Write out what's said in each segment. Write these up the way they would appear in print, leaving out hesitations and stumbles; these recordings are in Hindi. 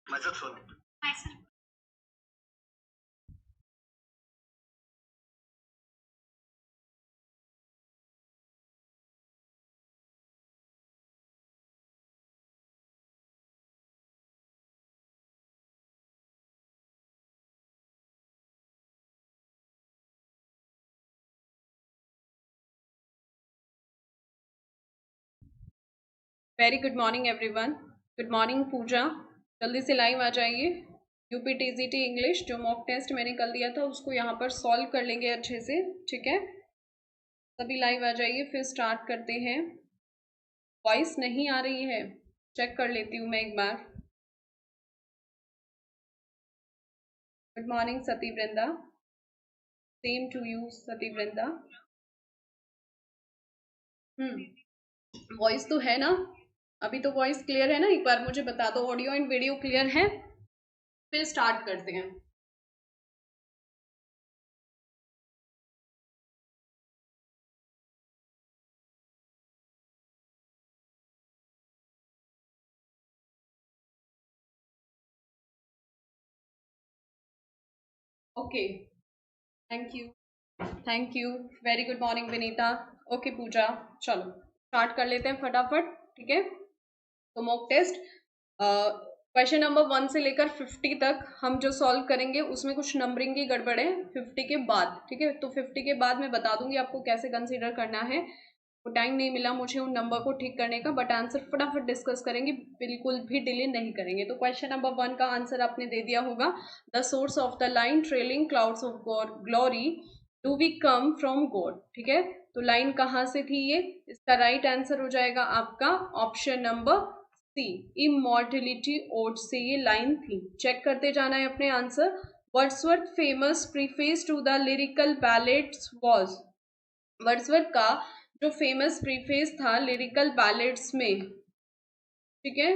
माझंच phone very good morning everyone. Good morning Pooja. जल्दी से लाइव आ जाइए। यूपीटीजीटी इंग्लिश जो मॉक टेस्ट मैंने कल दिया था उसको यहाँ पर सॉल्व कर लेंगे अच्छे से, ठीक है। सभी लाइव आ जाइए, फिर स्टार्ट करते हैं। वॉइस नहीं आ रही है, चेक कर लेती हूँ मैं एक बार। Good morning Sati Vrinda. Same to you Sati Vrinda. Voice तो है ना? अभी तो वॉइस क्लियर है ना? एक बार मुझे बता दो ऑडियो एंड वीडियो क्लियर है, फिर स्टार्ट करते हैं। Okay, thank you. Thank you. Very good morning Vinita. Okay Pooja, चलो स्टार्ट कर लेते हैं फटाफट, ठीक है। तो मॉक टेस्ट क्वेश्चन नंबर 1 से लेकर 50 तक हम जो सॉल्व करेंगे उसमें कुछ नंबरिंग की गड़बड़ है 50 के बाद, ठीक है। तो 50 के बाद मैं बता दूंगी आपको कैसे कंसीडर करना है। वो टाइम नहीं मिला मुझे उन नंबर को ठीक करने का, बट आंसर फटाफट डिस्कस करेंगे, बिल्कुल भी डिले नहीं करेंगे। तो क्वेश्चन नंबर 1 का आंसर आपने दे दिया होगा। The source of the line trailing clouds of glory do we come from God, ठीक है। तो लाइन कहाँ से थी ये? इसका राइट आंसर हो जाएगा आपका option number C, immortality ode से ये लाइन थी। चेक करते जाना है अपने answer. Wordsworth famous preface to the lyrical ballads was, Wordsworth का जो फेमस प्रीफेस था लिरिकल बैलेट्स में, ठीक है,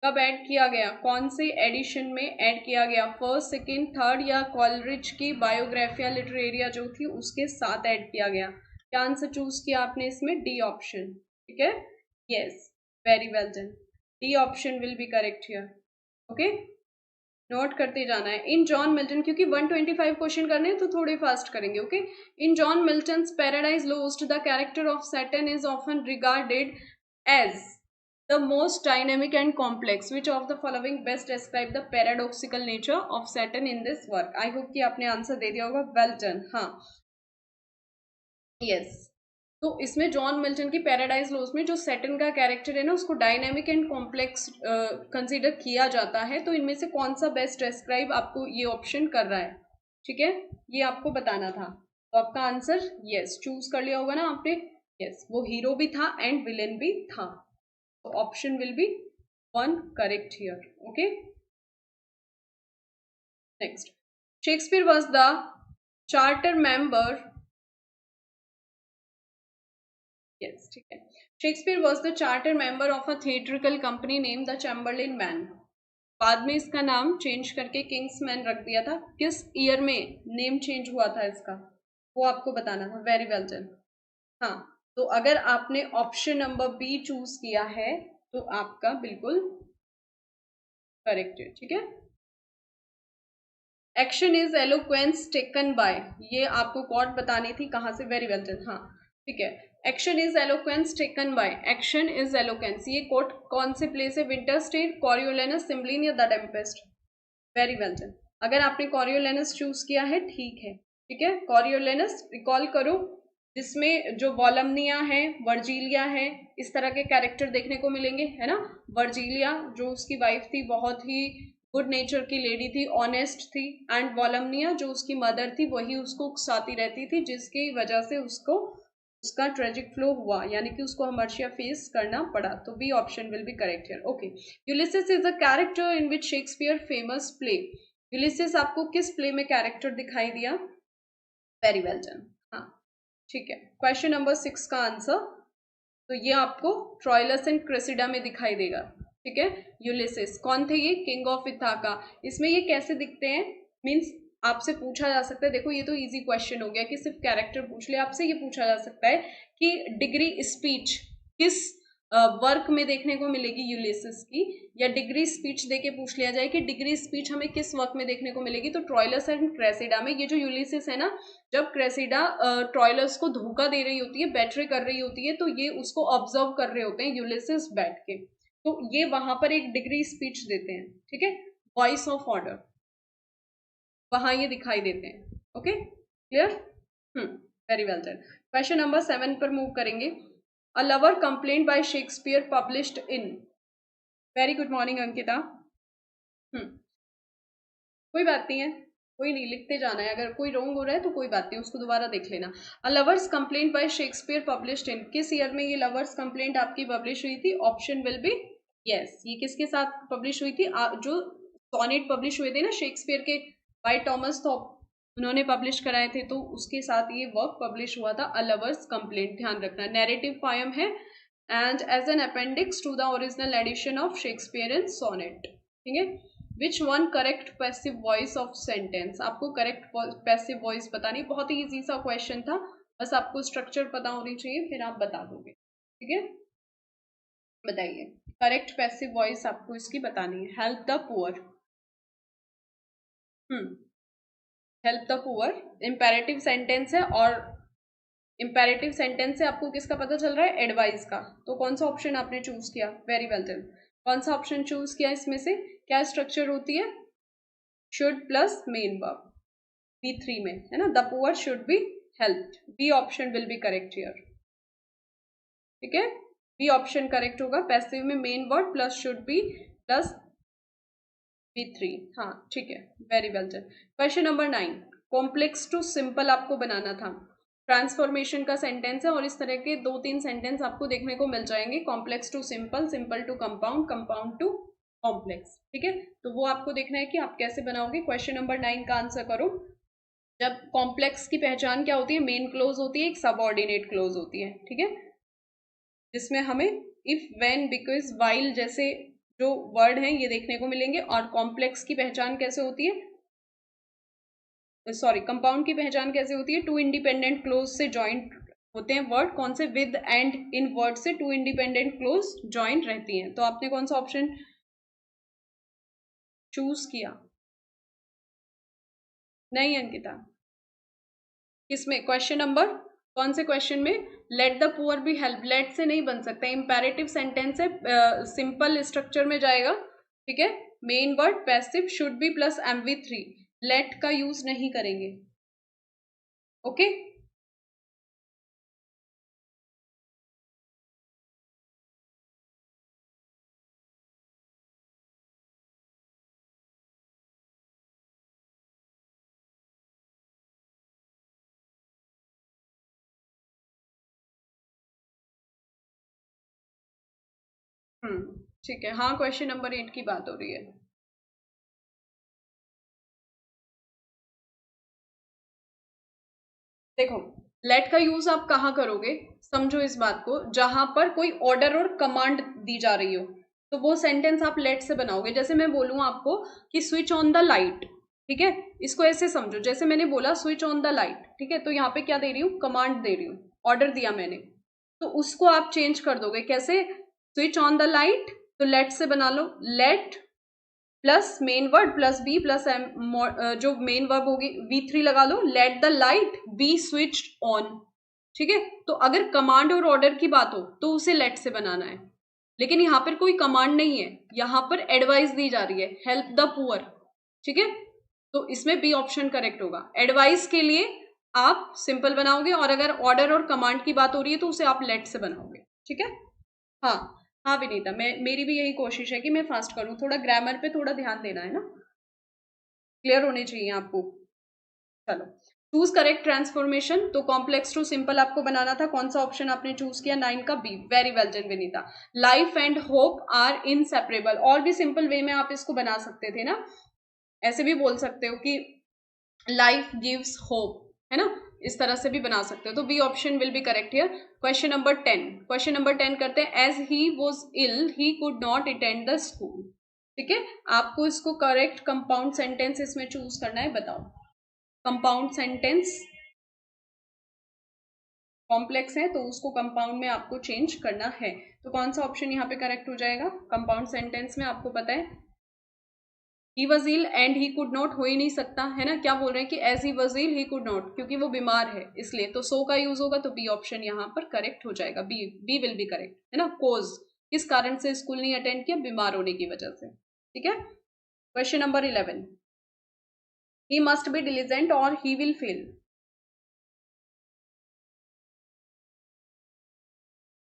कब ऐड किया गया? कौन से एडिशन में ऐड किया गया? फर्स्ट, सेकंड, थर्ड, या कॉलरिज की बायोग्राफिया लिटरेरिया जो थी उसके साथ ऐड किया गया? क्या आंसर चूज किया आपने इसमें? डी ऑप्शन, ठीक है। Yes, very well done. D option will be correct here. Okay, note करते जाना है। इन जॉन मिल्टन, क्योंकि 125 क्वेश्चन करने हैं तो थोड़े फास्ट करेंगे, okay. In John Milton's Paradise lost the character of Saturn is often regarded as the most dynamic and complex. Which of the following best describe the paradoxical nature of Saturn in this work? I hope कि आपने आंसर दे दिया होगा। Well done. हाँ, यस। तो इसमें जॉन मिल्टन की पैराडाइज लॉस्ट में जो सैटर्न का कैरेक्टर है ना उसको डायनामिक एंड कॉम्प्लेक्स कंसीडर किया जाता है। तो इनमें से कौन सा बेस्ट डिस्क्राइब आपको ये ऑप्शन कर रहा है, ठीक है, ये आपको बताना था। तो आपका आंसर यस चूज कर लिया होगा ना आपने। यस, वो हीरो भी था एंड विलेन भी था। So option will be 1 correct here. Okay. Next, Shakespeare was the charter member. Yes, ठीक है। Shakespeare was the charter member of a theatrical company named the Chamberlain Man. बाद में इसका नाम चेंज करके किंग्समैन रख दिया था। किस ईयर में नेम चेंज हुआ था इसका, वो आपको बताना था। Very well done. हाँ, तो अगर आपने ऑप्शन नंबर बी चूज किया है तो आपका बिल्कुल करेक्ट है, ठीक है। Action is eloquence taken by, ये आपको कॉट बतानी थी कहाँ से। Very well done. हाँ, ठीक है। Action is eloquence taken by, action is eloquence, ये कोट कौन से प्ले से? विंटर स्टेट, कॉरियोलेनस, सिम्बलिन, या the Tempest? Very well done. अगर आपने कॉरियोलेनस चूज किया है, ठीक है, ठीक है। कॉरियोलेनस रिकॉल करो, जिसमें जो वॉलमनिया है, वर्जीलिया है, इस तरह के कैरेक्टर देखने को मिलेंगे, है ना। वर्जीलिया जो उसकी वाइफ थी बहुत ही गुड नेचर की लेडी थी, ऑनेस्ट थी, एंड वॉलमनिया जो उसकी मदर थी वही उसको उकसाती रहती थी, जिसकी वजह से उसको उसका ट्रेजिक फ्लो हुआ, यानी कि उसको हमेशा फेस करना पड़ा। तो B option will be correct here. Okay, Ulysses is a character in which Shakespeare famous play. Ulysses आपको किस प्ले में कैरेक्टर दिखाई दिया? Very well done. हाँ, ठीक है। क्वेश्चन नंबर 6 का आंसर, तो ये आपको ट्रॉयलस एंड क्रेसिडा में दिखाई देगा, ठीक है। यूलिसिस कौन थे? ये किंग ऑफ इथाका। इसमें ये कैसे दिखते हैं? मीन्स आपसे पूछा जा सकता है, देखो ये तो इजी क्वेश्चन हो गया कि सिर्फ कैरेक्टर पूछ ले, आपसे ये पूछा जा सकता है कि डिग्री स्पीच किस वर्क में देखने को मिलेगी यूलिसिस की, या डिग्री स्पीच देके पूछ लिया जाए कि डिग्री स्पीच हमें किस वर्क में देखने को मिलेगी, तो ट्रोइलस एंड क्रेसिडा में। ये जो यूलिसिस है ना, जब क्रेसिडा ट्रोइलस को धोखा दे रही होती है, बेट्रे कर रही होती है, तो ये उसको ऑब्जर्व कर रहे होते हैं यूलिसिस बैठ के, तो ये वहां पर एक डिग्री स्पीच देते हैं, ठीक है, वॉइस ऑफ ऑर्डर, वहां ये दिखाई देते हैं। Okay, clear? Very well done. Question number 7 पर मूव करेंगे। A lover complaint by Shakespeare published in. Very good morning Ankita. कोई बात नहीं है, कोई नहीं, लिखते जाना है, अगर कोई रॉन्ग हो रहा है तो कोई बात नहीं, उसको दोबारा देख लेना। A lover's complaint by Shakespeare published in, किस ईयर में ये लवर्स कंप्लेंट आपकी पब्लिश हुई थी? Option will B yes. ये किसके साथ पब्लिश हुई थी? जो सोनेट पब्लिश हुए थे ना शेक्सपियर के बाय टॉमस थॉप, उन्होंने पब्लिश कराए थे, तो उसके साथ ये वर्क पब्लिश हुआ था, अ लवर्स कंप्लेंट। ध्यान रखना, नैरेटिव पोयम है and as an appendix to the original edition of Shakespeare in sonnet, ठीक है। Which one correct passive voice of sentence, आपको करेक्ट पैसिव वॉइस बतानी, बहुत ही इजी सा क्वेश्चन था, बस आपको स्ट्रक्चर पता होनी चाहिए, फिर आप बता दोगे, ठीक है। बताइए, करेक्ट पैसिव वॉइस आपको इसकी बतानी है। Help the poor, help the poor imperative sentence है, और इंपेरेटिव सेंटेंस से आपको किसका पता चल रहा है? एडवाइस का। तो कौन सा ऑप्शन आपने चूज किया? Very well done. कौन सा ऑप्शन चूज किया इसमें से? क्या स्ट्रक्चर होती है? Should plus main verb, B3 में है ना, the poor should be helped. B option will be correct here, ठीक है, बी ऑप्शन करेक्ट होगा। पैसिव में main word plus should be plus B3, हाँ ठीक है, very well done. Question number 9, complex to simple आपको बनाना था, ट्रांसफॉर्मेशन का सेंटेंस है, और इस तरह के 2-3 सेंटेंस आपको देखने को मिल जाएंगे, complex to simple, simple to compound, compound to complex, ठीक है। तो वो आपको देखना है कि आप कैसे बनाओगे। क्वेश्चन नंबर 9 का आंसर करो। जब कॉम्प्लेक्स की पहचान क्या होती है? मेन क्लोज होती है, एक सबऑर्डिनेट क्लोज होती है, ठीक है, जिसमें हमें इफ, व्हेन, बिकॉज, व्हाइल जैसे जो वर्ड हैं ये देखने को मिलेंगे। और कॉम्प्लेक्स की पहचान कैसे होती है, सॉरी, कंपाउंड की पहचान कैसे होती है? टू इंडिपेंडेंट क्लोज से जॉइंट होते हैं वर्ड, कौन से? विद एंड इन वर्ड से टू इंडिपेंडेंट क्लोज जॉइंट रहती हैं। तो आपने कौन सा ऑप्शन चूज किया? नहीं अंकिता, किसमें? क्वेश्चन नंबर, कौन से क्वेश्चन में? Let the poor be help, let से नहीं बन सकता, इंपेरेटिव सेंटेंस है, सिंपल स्ट्रक्चर में जाएगा, ठीक है। Main word, passive, should be plus MV3, let का यूज नहीं करेंगे, ओके। ठीक है, हाँ, क्वेश्चन नंबर 8 की बात हो रही है। देखो, लेट का यूज आप कहाँ करोगे? समझो इस बात को, जहां पर कोई ऑर्डर और कमांड दी जा रही हो, तो वो सेंटेंस आप लेट से बनाओगे। जैसे मैं बोलूँ आपको कि स्विच ऑन द लाइट, ठीक है, इसको ऐसे समझो, जैसे मैंने बोला स्विच ऑन द लाइट, ठीक है, तो यहाँ पे क्या दे रही हूँ? कमांड दे रही हूँ, ऑर्डर दिया मैंने, तो उसको आप चेंज कर दोगे कैसे? स्विच ऑन द लाइट, तो लेट से बना लो, let plus main word plus B plus M, जो मेन वर्ब होगी V3 लगा लो, let the light be switched on, ठीक है। तो अगर कमांड और ऑर्डर की बात हो तो उसे लेट से बनाना है, लेकिन यहाँ पर कोई कमांड नहीं है, यहाँ पर एडवाइस दी जा रही है, हेल्प द पुअर, ठीक है, तो इसमें बी ऑप्शन करेक्ट होगा। एडवाइस के लिए आप सिंपल बनाओगे, और अगर ऑर्डर और कमांड की बात हो रही है तो उसे आप लेट से बनाओगे, ठीक है। हाँ हाँ विनीता, मेरी भी यही कोशिश है कि मैं फास्ट करूँ, थोड़ा ग्रामर पे थोड़ा ध्यान देना है ना, क्लियर होने चाहिए आपको। चलो, चूज करेक्ट ट्रांसफॉर्मेशन, तो कॉम्प्लेक्स टू सिंपल आपको बनाना था, कौन सा ऑप्शन आपने चूज किया? 9 का B, very well done Vinita. Life and hope are inseparable, और भी सिंपल वे में आप इसको बना सकते थे ना, ऐसे भी बोल सकते हो कि लाइफ गिव्स होप, है ना, इस तरह से भी बना सकते हो। तो B option will be correct here. Question number 10, question number 10 करते हैं। As he was ill he could not attend the school, ठीक है, आपको इसको करेक्ट कंपाउंड सेंटेंस इसमें चूज करना है, बताओ। कंपाउंड सेंटेंस, कॉम्प्लेक्स है तो उसको कंपाउंड में आपको चेंज करना है। तो कौन सा ऑप्शन यहाँ पे करेक्ट हो जाएगा? कंपाउंड सेंटेंस में आपको पता है he was ill and he could not, हो ही नहीं सकता है ना, क्या बोल रहे हैं कि as he was ill he could not, क्योंकि वो बीमार है इसलिए, तो सो का यूज होगा, तो बी ऑप्शन यहाँ पर करेक्ट हो जाएगा, बी विल बी करेक्ट है ना। कोज, किस कारण से स्कूल नहीं अटेंड किया? बीमार होने की वजह से। ठीक है, question number 11, he must be diligent और he will fail.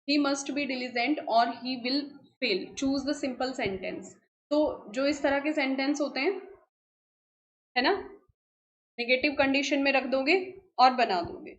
He must be diligent और he will fail, choose the simple sentence. तो जो इस तरह के सेंटेंस होते हैं है ना, नेगेटिव कंडीशन में रख दोगे और बना दोगे,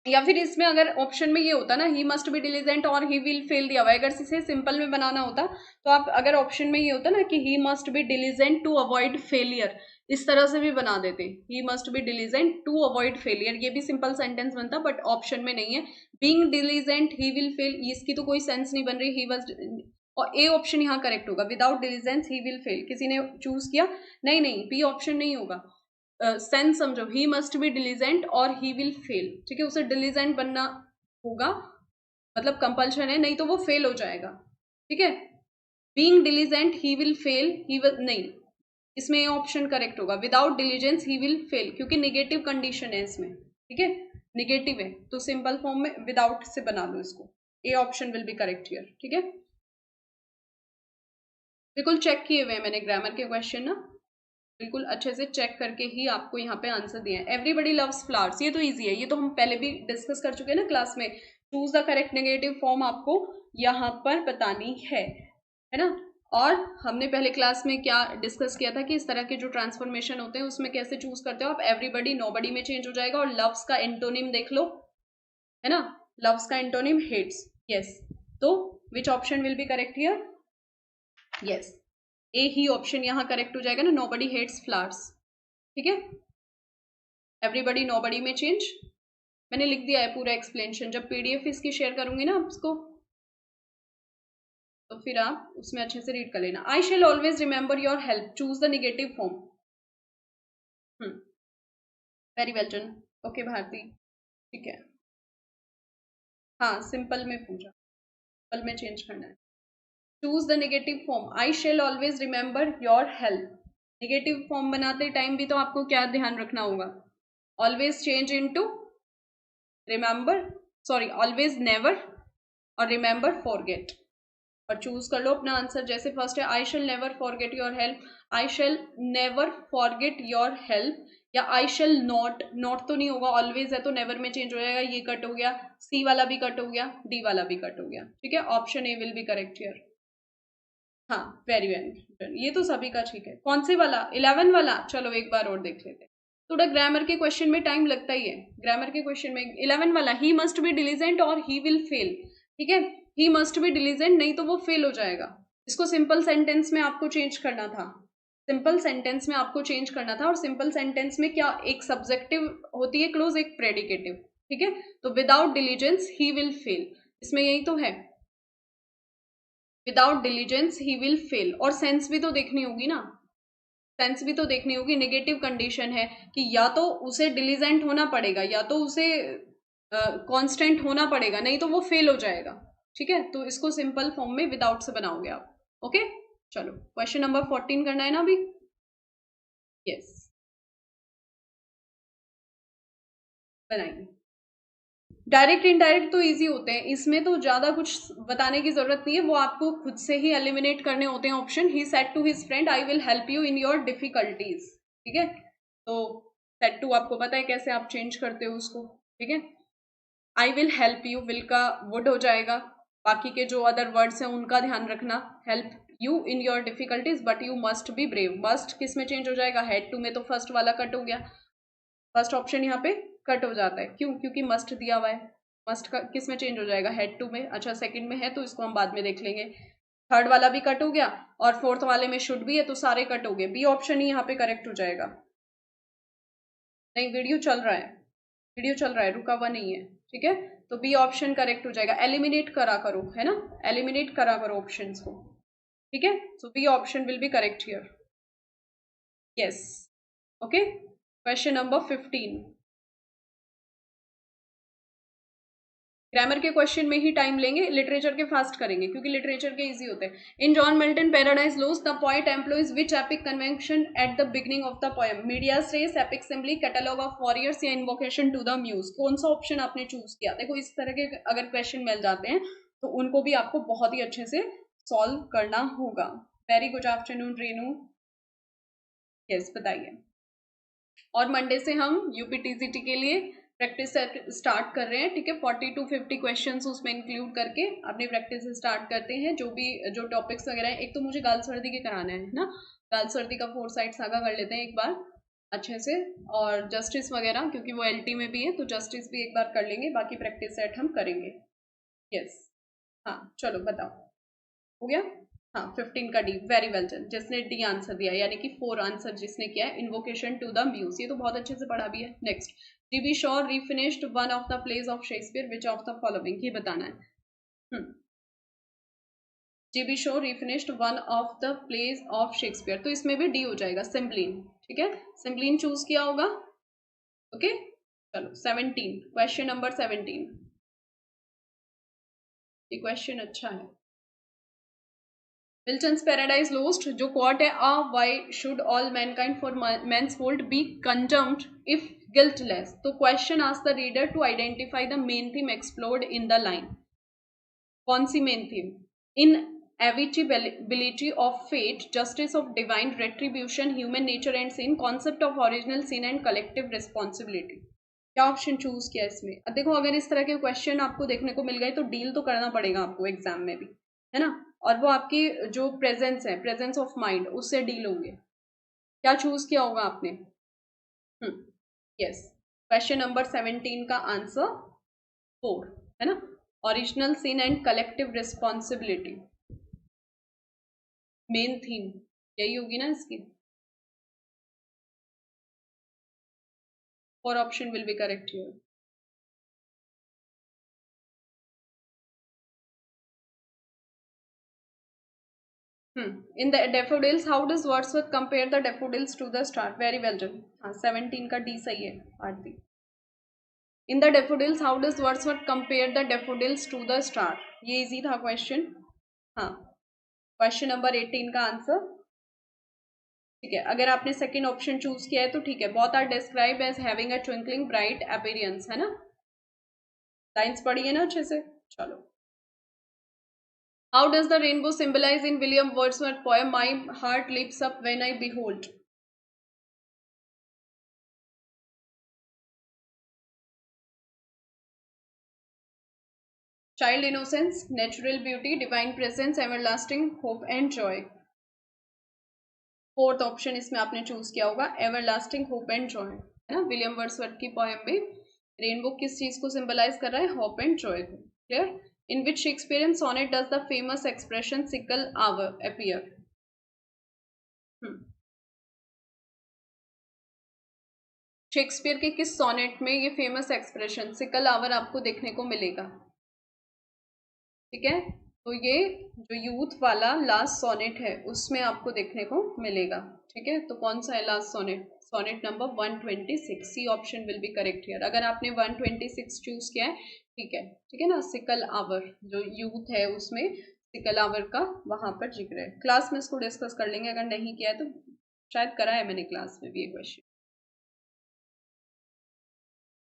या फिर इसमें अगर ऑप्शन में ये होता ना ही मस्ट बी डिलीजेंट और ही विल फेल दिया हुआ है, अगर इसे सिंपल में बनाना होता तो आप, अगर ऑप्शन में ये होता ना कि he must be diligent to avoid failure, इस तरह से भी बना देते, he must be diligent to avoid failure, ये भी सिंपल सेंटेंस बनता, बट ऑप्शन में नहीं है। Being diligent he will fail, इसकी तो कोई सेंस नहीं बन रही, ही वाज, और ए ऑप्शन यहाँ करेक्ट होगा, without diligence he will fail, किसी ने चूज किया नहीं, बी ऑप्शन नहीं होगा। सेंस समझो, ही मस्ट बी डिलीजेंट और ही विल फेल, ठीक है, उसे डिलीजेंट बनना होगा, मतलब कंपल्शन है, नहीं तो वो फेल हो जाएगा। ठीक है, being diligent he will fail, he will नहीं, इसमें ये ऑप्शन करेक्ट होगा, without diligence he will fail, क्योंकि निगेटिव कंडीशन है इसमें। ठीक है, निगेटिव है तो सिंपल फॉर्म में विदाउट से बना लो इसको, ए option will be correct here. ठीक है, बिल्कुल चेक किए हुए मैंने ग्रामर के क्वेश्चन ना, बिल्कुल अच्छे से चेक करके ही आपको यहाँ पे आंसर दिए हैं। एवरीबडी लव्स फ्लावर्स, ये तो इजी है, ये तो हम पहले भी डिस्कस कर चुके हैं ना क्लास में। Choose the correct negative form आपको यहाँ पर बतानी है ना। और हमने पहले क्लास में क्या डिस्कस किया था कि इस तरह के जो ट्रांसफॉर्मेशन होते हैं उसमें कैसे चूज करते हो आप, एवरीबडी नोबडी में चेंज हो जाएगा, और लव्स का एंटोनिम देख लो, है ना, लव्स का एंटोनिम हेट्स। यस, तो which option will be correct here? Yes, ए ही ऑप्शन यहाँ करेक्ट हो जाएगा ना, नोबडी हेट्स फ्लावर्स। ठीक है, एवरीबडी नोबडी में चेंज, मैंने लिख दिया है पूरा एक्सप्लेनेशन, जब पीडीएफ इसकी शेयर करूंगी ना आपको तो फिर आप उसमें अच्छे से रीड कर लेना। I shall always remember your help, choose the negative form. Very well done, okay Bharti, ठीक है, हाँ सिंपल में पूछा, सिंपल में चेंज करना है। Choose the negative form, I shall always remember your help, negative form बनाते टाइम भी तो आपको क्या ध्यान रखना होगा, always change into remember, sorry always never, और रिमेंबर फॉरगेट, और चूज कर लो अपना आंसर। जैसे फर्स्ट है I shall never forget your help, I shall never forget your help, या आई शेल नॉट, नॉट तो नहीं होगा, ऑलवेज है तो नेवर में चेंज हो जाएगा, ये कट हो गया, सी वाला भी कट हो गया, डी वाला भी कट हो गया। ठीक है, option A will be correct here. हाँ वेरी वेल, ये तो सभी का ठीक है। कौन से वाला? 11 वाला, चलो एक बार और देख लेते हैं, थोड़ा ग्रामर के क्वेश्चन में टाइम लगता ही है, ग्रामर के क्वेश्चन में 11 वाला, ही मस्ट बी डिलीजेंट और ही विल फेल। ठीक है, ही मस्ट बी डिलीजेंट, नहीं तो वो फेल हो जाएगा, इसको सिंपल सेंटेंस में आपको चेंज करना था, सिंपल सेंटेंस में आपको चेंज करना था, और सिंपल सेंटेंस में क्या, एक सब्जेक्टिव होती है क्लोज, एक प्रेडिकेटिव। ठीक है, तो without diligence he will fail, इसमें यही तो है, without diligence he will fail, और सेंस भी तो देखनी होगी ना, सेंस भी तो देखनी होगी, नेगेटिव कंडीशन है कि या तो उसे डिलीजेंट होना पड़ेगा या तो उसे कांस्टेंट होना पड़ेगा, नहीं तो वो फेल हो जाएगा। ठीक है, तो इसको सिंपल फॉर्म में विदाउट से बनाओगे आप। ओके, चलो क्वेश्चन नंबर 14 करना है ना अभी। यस, बनाइए। डायरेक्ट इनडायरेक्ट तो इजी होते हैं, इसमें तो ज्यादा कुछ बताने की जरूरत नहीं है, वो आपको खुद से ही एलिमिनेट करने होते हैं option. He said to his friend I will help you in your difficulties. ठीक है, तो सेड टू आपको पता है कैसे आप चेंज करते हो उसको। ठीक है, आई विल हेल्प यू, विल का वुड हो जाएगा, बाकी के जो अदर वर्ड्स हैं उनका ध्यान रखना, help you in your difficulties but you must be brave, must किस में चेंज हो जाएगा, हेड टू में, तो फर्स्ट वाला कट हो गया, फर्स्ट ऑप्शन यहाँ पे कट हो जाता है, क्यों, क्योंकि मस्ट दिया हुआ है, मस्ट का किस में चेंज हो जाएगा, हेड टू में। अच्छा सेकंड में है तो इसको हम बाद में देख लेंगे, थर्ड वाला भी कट हो गया, और फोर्थ वाले में शुड भी है, तो सारे कट हो गए, बी ऑप्शन ही यहाँ पे करेक्ट हो जाएगा। नहीं, वीडियो चल रहा है, वीडियो चल रहा है, रुका हुआ नहीं है। ठीक है, तो बी ऑप्शन करेक्ट हो जाएगा, एलिमिनेट करा करो, है ना, एलिमिनेट करा करो ऑप्शंस को। ठीक है, so B option will be correct here. Yes, okay, question number 15, grammar के क्वेश्चन में ही टाइम लेंगे, लिटरेचर के फास्ट करेंगे क्योंकि लिटरेचर के इजी होते हैं. In John Milton Paradise lost the poet employs which epic convention at the beginning of the poem? Medias res, epic simile, catalogue of warriors या इन्वोकेशन टू द म्यूज? कौन सा ऑप्शन आपने चूज किया? देखो इस तरह के अगर क्वेश्चन मिल जाते हैं तो उनको भी आपको बहुत ही अच्छे से सॉल्व करना होगा. Very good afternoon Renu. Yes बताइए. और मंडे से हम यूपीटीसीटी के लिए प्रैक्टिस स्टार्ट कर रहे हैं. ठीक है, 40 to 50 क्वेश्चंस उसमें इंक्लूड करके अपनी प्रैक्टिस स्टार्ट करते हैं. जो टॉपिक्स वगैरह हैं, एक तो मुझे गाल सर्दी के कराना है ना, गाल सर्दी का 4 साइड सागा कर लेते हैं एक बार अच्छे से, और जस्टिस वगैरह क्योंकि वो एलटी में भी है तो जस्टिस भी एक बार कर लेंगे, बाकी प्रैक्टिस सेट हम करेंगे. यस हाँ चलो बताओ, हो गया. हाँ 15 का डी, वेरी वेल डन. जिसने डी आंसर दिया यानी कि 4 आंसर जिसने किया है, इन्वोकेशन टू द म्यूज, ये तो बहुत अच्छे से पढ़ा भी है. Next, GB Shaw refinished one of the plays of Shakespeare which of the following, ये बताना है. GB Shaw refinished one of the plays of Shakespeare, तो इसमें भी डी हो जाएगा, सिम्पलिन. ठीक है, सिम्पलिन चूज किया होगा. ओके चलो 17, क्वेश्चन नंबर 17. ये क्वेश्चन अच्छा है. मिल्टन्स पैराडाइज लोस्ट जो क्वार्ट है, why should all mankind for man's fault be condemned if guiltless? तो question ask the reader to identify the main theme explored in the line. कौन सी main theme? Inevitability of fate, justice of divine retribution, human nature and sin, concept of original sin and collective responsibility. क्या ऑप्शन चूज किया इसमें? अब देखो अगर इस तरह के क्वेश्चन आपको देखने को मिल गए तो डील तो करना पड़ेगा आपको एग्जाम में भी, है ना, और वो आपकी जो प्रेजेंस है, प्रेजेंस ऑफ माइंड, उससे डील होंगे. क्या चूज किया होगा आपने? यस, क्वेश्चन नंबर 17 का आंसर 4 है ना, original sin and collective responsibility, main theme यही होगी ना इसकी. 4 option will be correct here. In the daffodils, how does Wordsworth compare the daffodils to the star? Very well done. हाँ 17 का D सही है आरती. In the daffodils, how does Wordsworth compare the daffodils to the star? ये इजी था क्वेश्चन. हाँ क्वेश्चन नंबर 18 का आंसर. ठीक है, अगर आपने सेकंड ऑप्शन चूज किया है तो ठीक है. Both are describe as having a twinkling bright appearance, है ना. लाइन्स पढ़ी है ना अच्छे से. चलो, How does the rainbow symbolize in William Wordsworth poem My Heart Leaps Up When I Behold? Child innocence, natural beauty, divine presence, everlasting hope and joy. Fourth option इसमें आपने चूज किया होगा, एवरलास्टिंग होप एंड जॉय, है ना. विलियम वर्ड्सवर्थ की पोएम में रेनबो किस चीज को सिंबलाइज कर रहा है? होप एंड जॉय को. Clear? In which Shakespearean sonnet does the famous expression sickle hour appear? Shakespeare के किस सोनेट में ये फेमस एक्सप्रेशन सिकल आवर आपको देखने को मिलेगा? ठीक है, तो ये जो यूथ वाला लास्ट सोनेट है उसमें आपको देखने को मिलेगा. ठीक है, तो कौन सा है last sonnet? Sonnet number 126. C option will be correct here. अगर आपने 126 चूज किया है, ठीक है ना. सिकल आवर जो यूथ है उसमें सिकल आवर का वहां पर जिक्र है. क्लास में इसको डिस्कस कर लेंगे, अगर नहीं किया है तो शायद करा है मैंने क्लास में भी ये question.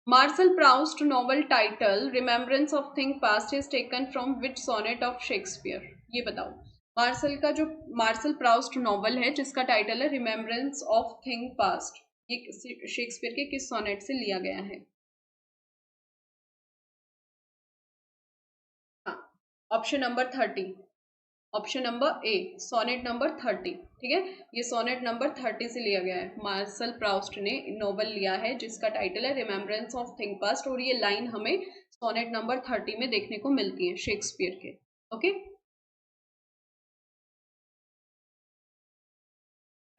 Marcel Proust novel title Remembrance of Things Past is taken from which sonnet of Shakespeare? ये बताओ. मार्शल का जो मार्शल प्राउस्ट नॉवल है जिसका टाइटल है रिमेम्बरेंस ऑफ थिंग पास्ट, ये शेक्सपियर के किस सोनेट से लिया गया है? हाँ, option number 30, option number A, sonnet number 30. ठीक है, ये सोनेट नंबर 30 से लिया गया है. मार्शल प्राउस्ट ने नॉवल लिया है जिसका टाइटल है रिमेम्बरेंस ऑफ थिंग पास्ट, और ये लाइन हमें सोनेट नंबर 30 में देखने को मिलती है शेक्सपियर के. Okay,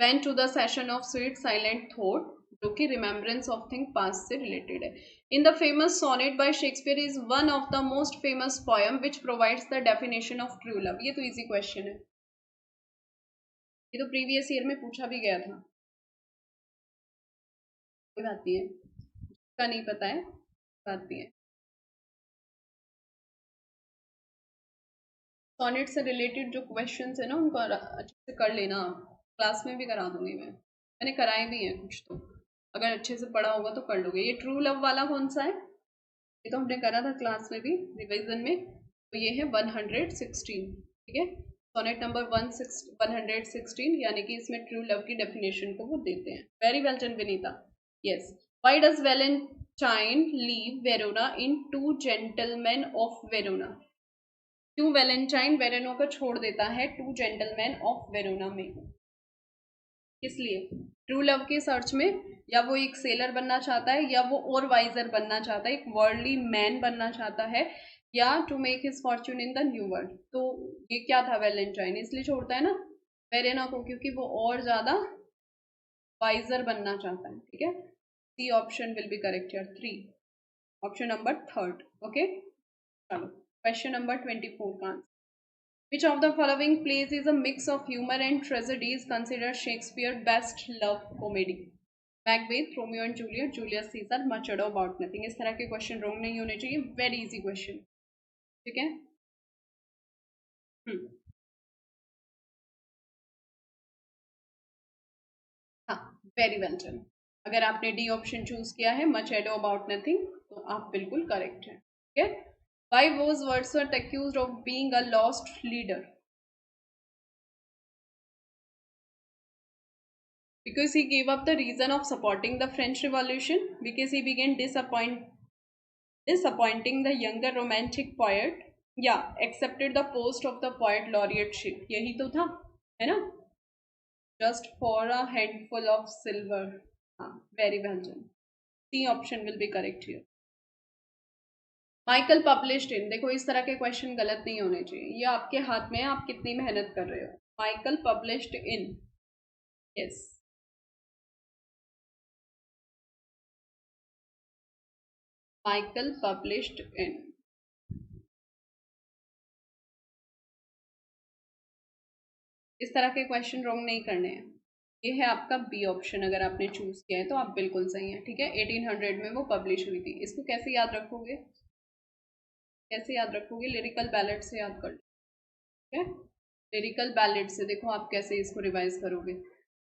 when to the session of sweet silent thought, जो कि रिमेम्बरेंस ऑफ थिंग पास्ट से रिलेटेड है. In the famous sonnet by Shakespeare is one of the most famous poem which provides the definition of true love. ये तो इजी क्वेश्चन है, ये तो प्रीवियस ईयर में पूछा भी गया था. कोई बात नहीं है, इसका नहीं पता है, बात नहीं है. सोनेट से रिलेटेड जो क्वेश्चंस है ना उनको अच्छे से कर लेना, क्लास में भी करा दूंगी मैंने कराए भी हैं कुछ, तो अगर अच्छे से पढ़ा होगा तो कर लोगे। ये ट्रू लव वाला कौन सा है, ये तो हमने करा था क्लास में भी रिवीजन में, तो ये है 116, ठीक है। सोनेट नंबर 116, यानी कि इसमें ट्रू लव की डेफिनेशन को वो देते हैं। Very well done Vinita. Yes, why does Valentine leave Verona in two gentleman of Verona. क्यों वैलेंटाइन वेरोना को छोड़ देता है टू जेंटलमैन ऑफ वेरोना में, किस लिए? ट्रू लव के सर्च में, या वो एक सेलर बनना चाहता है, या वो और वाइजर बनना चाहता है, एक वर्ल्डली मैन बनना चाहता है, या to make his fortune in the new world. तो ये क्या था, वैलेंटाइन इसलिए छोड़ता है ना वेरेना को, क्योंकि वो और ज्यादा वाइजर बनना चाहता है, ठीक है। C option will be correct here, 3 option number 3। Okay, चलो क्वेश्चन नंबर 24 का answer. Which of the following plays is a mix of humor and tragedy is considered Shakespeare's best love comedy? Macbeth, Romeo and Juliet, Julius Caesar, Much Ado About Nothing। इस तरह के क्वेश्चन रॉन्ग नहीं होने चाहिए, वेरी इजी क्वेश्चन, ठीक है। हाँ, वेरी वेल डन। अगर आपने डी ऑप्शन चूज किया है, मच एडो अबाउट नथिंग, तो आप बिल्कुल करेक्ट हैं, ठीक है। Why was Wordsworth accused of being a lost leader? Because he gave up the reason of supporting the French Revolution, because he began disappointing the younger romantic poet, या accepted the post of the poet laureateship। यही तो था, है ना। just for a handful of silver। हाँ, very well done। C option will be correct here। Michael published in, देखो इस तरह के क्वेश्चन गलत नहीं होने चाहिए, ये आपके हाथ में है आप कितनी मेहनत कर रहे हो। Michael published in, yes, Michael published in. इस तरह के क्वेश्चन रॉन्ग नहीं करने हैं। ये है आपका बी ऑप्शन, अगर आपने चूज किया है तो आप बिल्कुल सही हैं, ठीक है। 1800 में वो पब्लिश हुई थी। इसको कैसे याद रखोगे, कैसे याद रखोगे, लिरिकल बैलेट से याद कर लो, ठीक है। लिरिकल बैलेट से देखो आप कैसे इसको रिवाइज करोगे।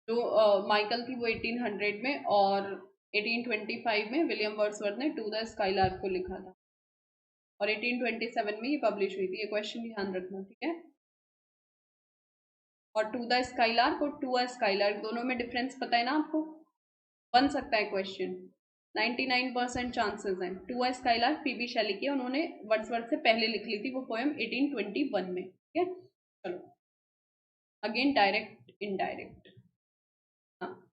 जो माइकल थी वो 1800 में, और 1825 में विलियम वर्ड्सवर्थ ने टू द स्काईलार्क को लिखा था, और 1827 में ये पब्लिश हुई थी। ये क्वेश्चन ध्यान रखना, ठीक है। और टू द स्काईलार्क और टू अ स्काईलार्क दोनों में डिफरेंस पता है ना आपको, बन सकता है क्वेश्चन, 99% चांसेस हैं। To a skylark PB Shelley की, उन्होंने वर्ड्सवर्थ से पहले लिख ली थी वो पोएम 1821 में, ठीक है। चलो अगेन डायरेक्ट इनडायरेक्ट। हाँ,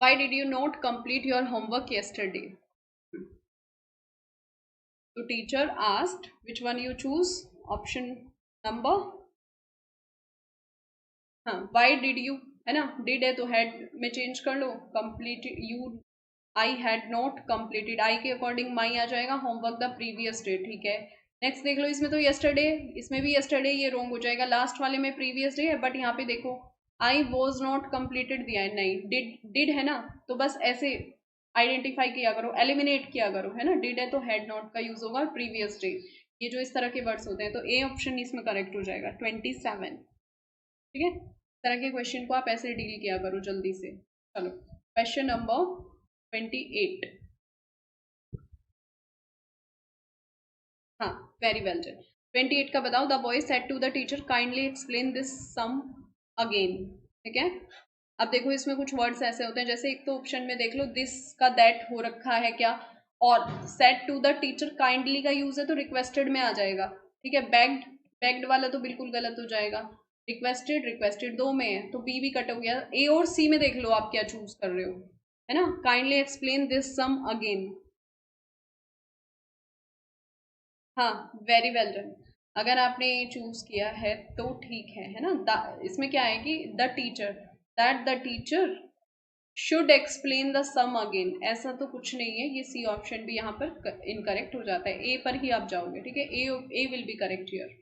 why did you not complete your homework yesterday? So teacher asked, which one you choose, option number, हाँ, why did you, है ना, did है तो had में चेंज कर लो, complete you, I had not completed, I के अकॉर्डिंग my आ जाएगा, होमवर्क द प्रीवियस डे, ठीक है। नेक्स्ट देख लो, इसमें तो yesterday, इसमें भी yesterday, ये रॉन्ग हो जाएगा, लास्ट वाले में प्रीवियस डे है, बट यहाँ पे देखो I was not completed दिया है, नहीं, did है ना, तो बस ऐसे आइडेंटिफाई किया करो, एलिमिनेट किया करो, है ना। डिड है तो हैड नॉट का यूज होगा, प्रीवियस डे, ये जो इस तरह के वर्ड्स होते हैं, तो ए ऑप्शन इसमें करेक्ट हो जाएगा, 27, ठीक है। इस तरह के क्वेश्चन को आप ऐसे डील किया करो जल्दी से। चलो क्वेश्चन नंबर 28। हाँ, वेरी वेल डन। 28 का बताओ, the boy said to the teacher kindly explain this sum again, ठीक है। अब देखो इसमें कुछ वर्ड्स ऐसे होते हैं, जैसे एक तो ऑप्शन में देख लो दिस का दैट हो रखा है क्या, और said to the teacher kindly का यूज है तो रिक्वेस्टेड में आ जाएगा, ठीक है। बेग्ड, बेग्ड वाला तो बिल्कुल गलत हो जाएगा। रिक्वेस्टेड, रिक्वेस्टेड दो में है तो बी भी कट हो गया। ए और सी में देख लो आप क्या चूज कर रहे हो, है ना। Kindly explain this sum again, हाँ, वेरी वेल डन। अगर आपने चूज किया है तो ठीक है ना। इसमें क्या है कि the teacher, that the teacher should explain the sum again, ऐसा तो कुछ नहीं है। ये सी ऑप्शन भी यहाँ पर इनकरेक्ट हो जाता है, ए पर ही आप जाओगे, ठीक है। A will be correct here.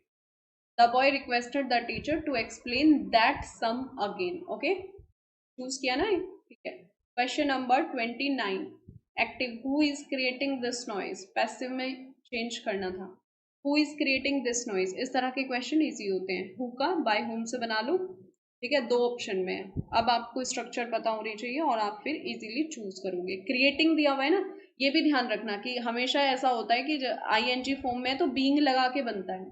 The boy requested the teacher to explain that sum again, okay, choose किया ना, ठीक है। Question number 29, active, who is creating this noise, passive में चेंज करना था, who is creating this noise, इस तरह के क्वेश्चन इजी होते हैं। हु का बाय होम से बना लो, ठीक है, 2 ऑप्शन में है। अब आपको स्ट्रक्चर पता होनी चाहिए और आप फिर इजीली चूज करोगे। क्रिएटिंग दिया हुआ है ना, ये भी ध्यान रखना कि हमेशा ऐसा होता है कि आईएनजी फॉर्म में तो बीइंग लगा के बनता है,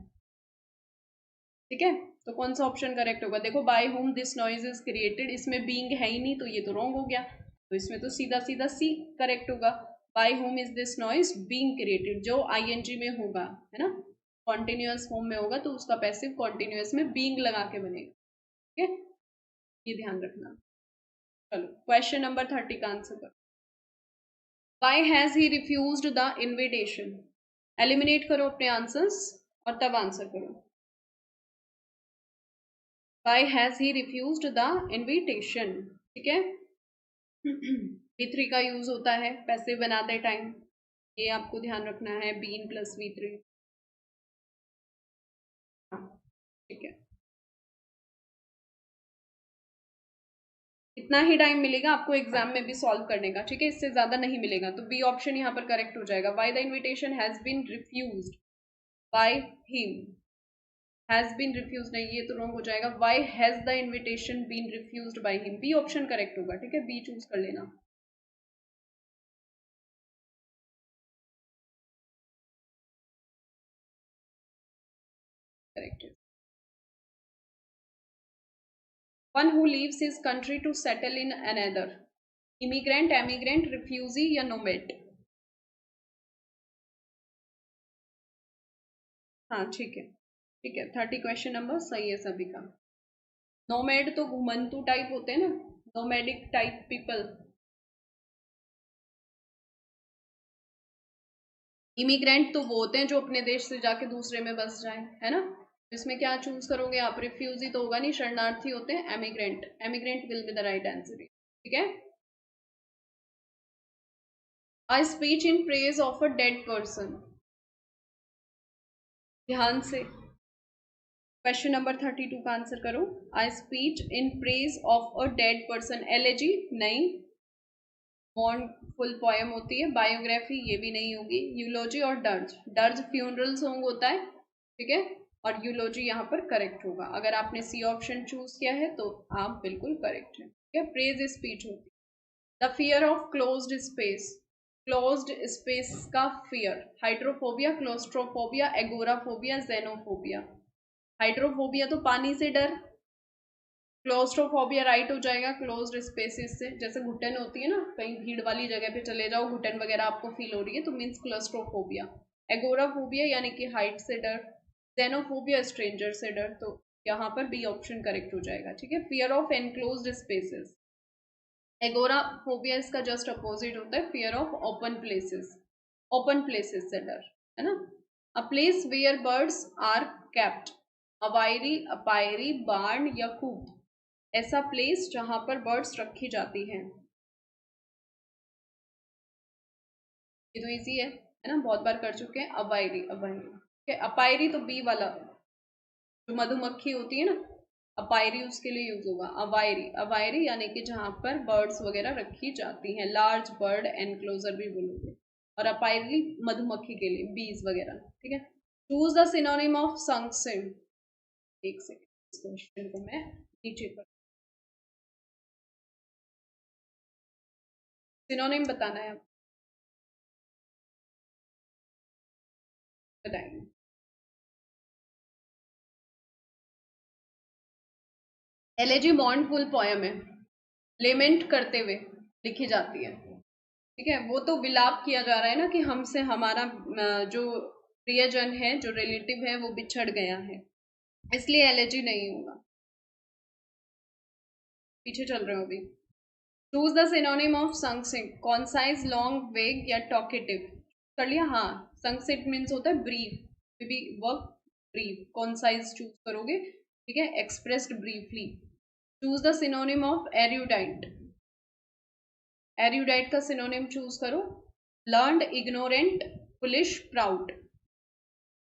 ठीक है। तो कौन सा ऑप्शन करेक्ट होगा? देखो, by whom this noise is created, इसमें बीइंग है ही नहीं, तो ये तो रॉन्ग हो गया। तो इसमें तो सीधा सीधा सी करेक्ट होगा। By whom is this noise being created, जो आईएनजी में होगा, है ना, कॉन्टिन्यूअस फॉर्म में होगा तो उसका पैसिव कॉन्टिन्यूअस में बीइंग लगा के बनेगा, ठीक है, ये ध्यान रखना। चलो क्वेश्चन नंबर 30 का आंसर करो। Why has he refused the invitation, eliminate करो अपने आंसर्स और तब आंसर करो। Why has he refused the invitation, ठीक है। V3 का यूज होता है पैसिव बनाते टाइम, ये आपको ध्यान रखना है, बीन प्लस V3, ठीक है। इतना ही टाइम मिलेगा आपको एग्जाम में भी सॉल्व करने का, ठीक है, इससे ज्यादा नहीं मिलेगा। तो बी ऑप्शन यहाँ पर करेक्ट हो जाएगा। Why the invitation has been refused by him, has been refuse नहीं, ये तो रॉन्ग हो जाएगा। Why has the invitation been refused by him, B option correct होगा, ठीक है, बी चूज कर लेना। करेक्ट है। One who leaves his country to settle in another, immigrant, emigrant, refugee या नोमेड? हाँ ठीक है, ठीक है, 30 क्वेश्चन नंबर सही है सभी का। नोमेड तो घुमंतु टाइप होते हैं ना, नोमेडिक टाइप पीपल। इमिग्रेंट तो वो होते हैं जो अपने देश से जाके दूसरे में बस जाए, है ना। इसमें क्या चूज करोगे आप? रिफ्यूजी तो होगा नहीं, शरणार्थी होते हैं। Emigrant, emigrant will be the right answer, ठीक है। A speech in praise of a dead person, ध्यान से क्वेश्चन नंबर 32 का आंसर करो। I speech in praise of a dead person, elegy नहीं, फुल पोएम होती है। बायोग्राफी ये भी नहीं होगी। यूलोजी और डर्ज, डर्ज फ्यूनरल सॉन्ग होता है, ठीक है, और यूलोजी यहाँ पर करेक्ट होगा। अगर आपने सी ऑप्शन चूज किया है तो आप बिल्कुल करेक्ट है, ठीक है। प्रेज स्पीच होती है। The fear of closed space, closed space का fear, hydrophobia, claustrophobia, agoraphobia, xenophobia. Hydrophobia तो पानी से डर, क्लोस्ट्रोफोबिया राइट हो जाएगा, क्लोज्ड स्पेसेस से, जैसे घुटन होती है ना, कहीं भीड़ वाली जगह पे चले जाओ, घुटन वगैरह आपको फील हो रही है तो मीन्स क्लोस्ट्रोफोबिया। एगोराफोबिया यानी कि हाइट से डर, जेनोफोबिया स्ट्रेंजर से डर, तो यहाँ पर बी ऑप्शन करेक्ट हो जाएगा, ठीक है। Fear of enclosed spaces, agoraphobia इसका जस्ट अपोजिट होता है, fear of open places, open places से डर, है ना। A place where birds are kept, aviary, apiary, barn या कूप, ऐसा प्लेस जहां पर बर्ड्स रखी जाती हैं। ये तो इजी है ना, बहुत बार कर चुके हैं। अवायरी, अवायरी, अपायरी तो बी वाला, जो मधुमक्खी होती है ना, अपायरी उसके लिए यूज होगा। अवायरी, अवायरी यानी कि जहां पर बर्ड्स वगैरह रखी जाती हैं, लार्ज बर्ड एनक्लोजर भी बोलोगे। और अपायरी मधुमक्खी के लिए, बीज वगैरह, ठीक है। चूज द सिनोनिम ऑफ संक्सिन, एक सेकेंड, इस क्वेश्चन को मैं नीचे पर, सिनोनिम बताना है, बताएंगे। एलेजी मॉन्टफुल पोयम है, लेमेंट करते हुए लिखी जाती है, ठीक है। वो तो विलाप किया जा रहा है ना कि हमसे हमारा जो प्रियजन है, जो रिलेटिव है, वो बिछड़ गया है, इसलिए एलेजी नहीं होगा। पीछे चल रहे हो अभी। Choose the synonym of succinct, concise, long, vague या टॉकेटिव। कर लिया, हाँ। संक्सिट मीन्स होता है brief, be work brief, concise choose करोगे, ठीक है, expressed briefly. Choose the synonym of erudite, erudite का सिनोनिम चूज करो। Learned, ignorant, foolish, proud.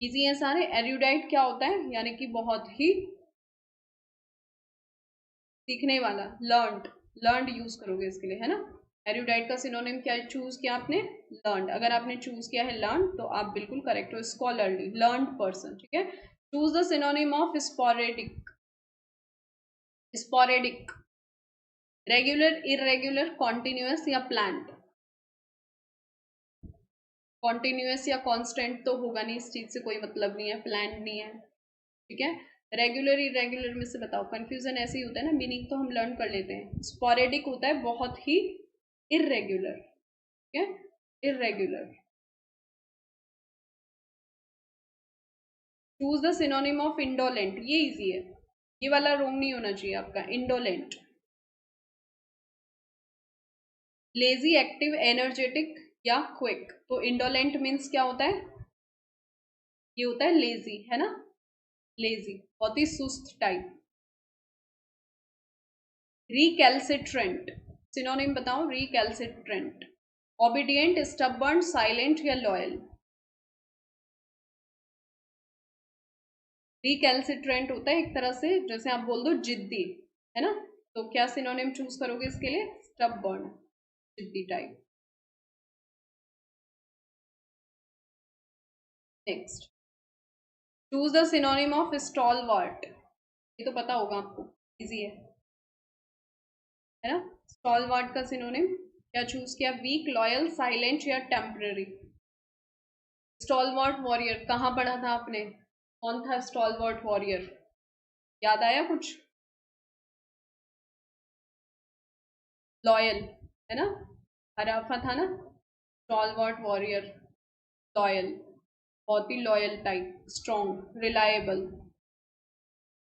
Easy है सारे। एर्यूडाइट क्या होता है? यानी कि बहुत ही सीखने वाला, लर्नड, लर्नड यूज करोगे इसके लिए, है ना। एरुडाइट का सिनोनिम क्या चूज किया आपने? लर्नड। अगर आपने चूज किया है लर्न तो आप बिल्कुल करेक्ट हो। स्कॉलरली, लर्नड पर्सन, ठीक है। Choose the synonym of sporadic. Sporadic, regular, irregular, continuous या प्लान्ड। कॉन्टिन्यूअस या कांस्टेंट तो होगा नहीं, इस चीज से कोई मतलब नहीं है, प्लान्ड नहीं है, ठीक है। रेगुलर इरेगुलर में से बताओ, कंफ्यूजन ऐसे ही होता है ना, मीनिंग तो हम लर्न कर लेते हैं। स्पोरेडिक होता है बहुत ही इरेगुलर, ठीक है, irregular. Choose the synonym of indolent, ये इजी है, ये वाला रोंग नहीं होना चाहिए आपका। इंडोलेंट, लेजी, एक्टिव, एनर्जेटिक या क्विक। तो इंडोलेंट मीन्स क्या होता है? ये होता है लेजी, है ना, लेजी, बहुत ही सुस्त टाइप। रिकैल्सिट्रेंट, सिनोनिम बताओ रिकैल्सिट्रेंट। ओबीडियंट, स्टबर्न, साइलेंट या लॉयल। रिकैल्सिट्रेंट होता है एक तरह से, जैसे आप बोल दो जिद्दी, है ना, तो क्या सिनोनिम चूज करोगे इसके लिए? स्टबर्न, जिद्दी type. Next, choose the synonym of stalwart. ये तो पता होगा आपको, इजी है ना। स्टॉलवर्ट का सिनोनिम क्या चूज किया? वीक, लॉयल, साइलेंट या टेम्पररी। स्टॉलवर्ट वॉरियर कहाँ पढ़ा था आपने? कौन था स्टॉलवर्ट वॉरियर? याद आया कुछ? लॉयल, है ना, हराफा था ना। स्टॉलवर्ट वॉरियर, लॉयल, बहुत ही loyal type, strong, reliable.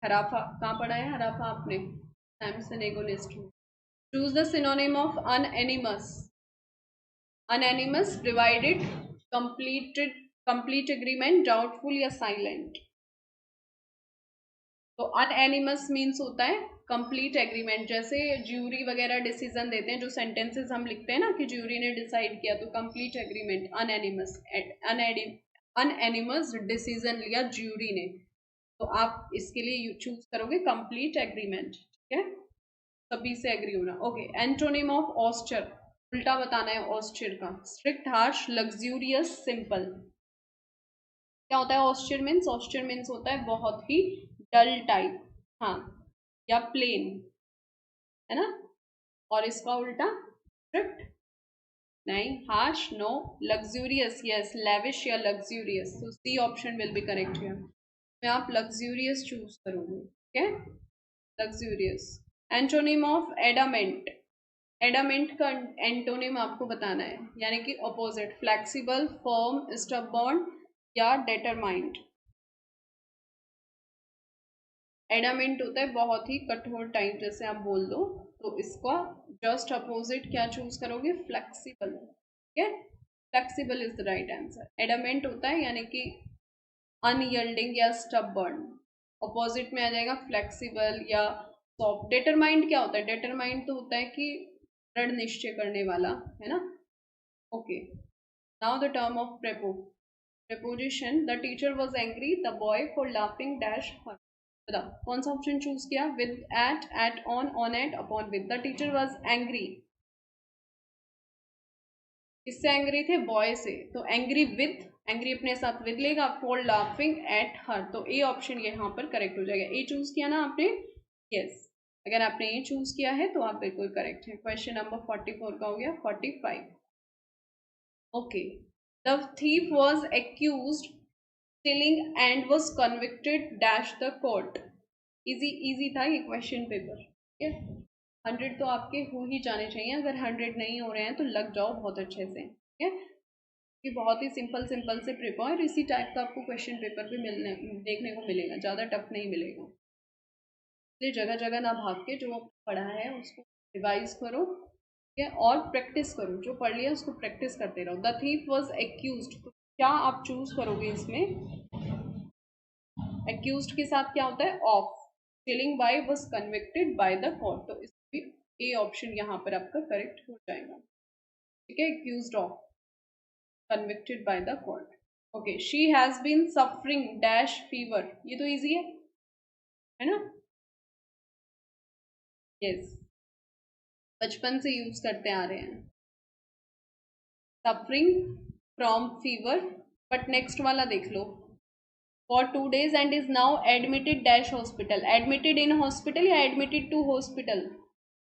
Harapha कहाँ पढ़ा है? हराफा आपने सैमसन एगोनिस्ट में। Choose the synonym of unanimous. Unanimous, divided, completed, complete agreement, doubtful या साइलेंट। तो अनएनिमस मीन्स होता है कंप्लीट एग्रीमेंट, जैसे ज्यूरी वगैरह डिसीजन देते हैं, जो सेंटेंसेस हम लिखते हैं ना कि ज्यूरी ने डिसाइड किया, तो कंप्लीट एग्रीमेंट। अनएनिमस, अनएनिमस डिसीजन लिया ज्यूरी ने, तो आप इसके लिए चूज करोगे कंप्लीट एग्रीमेंट, ठीक है, सभी से एग्री होना। ओके, एंटोनिम ऑफ ऑस्टर, उल्टा बताना है ऑस्टर का। Strict, harsh, luxurious, simple. क्या होता है ऑस्टर मीन्स? ऑस्टर मीन्स होता है बहुत ही डल टाइप, हाँ, या प्लेन, है ना। और इसका उल्टा स्ट्रिक्ट नहीं, harsh no, luxurious yes, lavish या लग्जूरियस, तो C option will be correct here. मैं आप लग्जूरियस चूज करोगे, ठीक है, luxurious. Antonym of adamant, adamant का एंटोनिम आपको बताना है, यानी कि ऑपोजिट। फ्लेक्सिबल, फर्म, स्टबॉर्न या डेटरमाइंड। एडामेंट होता है बहुत ही कठोर टाइप, जैसे आप बोल दो, तो इसका जस्ट अपोजिट क्या चूज करोगे? फ्लेक्सिबल, ठीक है, flexible is the right answer. Adamant होता है यानी कि अनयील्डिंग या स्टबर्न, अपोजिट में आ जाएगा फ्लेक्सिबल या सॉफ्ट। डिटरमाइंड क्या होता है? डिटरमाइंड तो होता है कि दृढ़ निश्चय करने वाला, है ना। Okay, now the term of preposition, the teacher was angry, the boy for laughing dash her। बताओ कौन सा ऑप्शन चूज किया? With, at on at, upon with. The teacher was angry, किससे एंग्री थे? बॉय से, तो एंग्री विद, एंग्री अपने साथ विद लेगा, फॉर लाफिंग एट हर, तो ए ऑप्शन यहाँ पर करेक्ट हो जाएगा। ए चूज किया ना आपने? यस, अगर आपने ए चूज किया है तो आप बिल्कुल करेक्ट है। क्वेश्चन नंबर 44 का हो गया 45। Okay, the thief was accused stealing and was convicted dash the court। Easy easy था ये क्वेश्चन पेपर, ठीक है। 100 तो आपके हो ही जाने चाहिए, अगर 100 नहीं हो रहे हैं तो लग जाओ बहुत अच्छे से, ठीक है। ये बहुत ही सिंपल सिंपल से प्रिपेयर, इसी टाइप का आपको क्वेश्चन पेपर भी मिलने देखने को मिलेगा, ज़्यादा टफ नहीं मिलेगा। इसलिए जगह जगह ना भाग के जो पढ़ा है उसको रिवाइज करो, ठीक है, और प्रैक्टिस करो, जो पढ़ लिया उसको प्रैक्टिस करते रहो। द थीफ वॉज एक्यूज्ड, तो क्या आप चूज करोगे इसमें? एक्यूज्ड के साथ क्या होता है? Of. Stealing by was convicted by the court, तो इसमें ए ऑप्शन यहाँ पर आपका करेक्ट हो जाएगा, ठीक है। Accused of, convicted by the court. Okay, she has been suffering dash fever, ये तो इजी है ना। यस, बचपन से यूज करते आ रहे हैं। Suffering from fever, but next वाला देख लो, for 2 days and is now admitted dash hospital, admitted in hospital या admitted to hospital,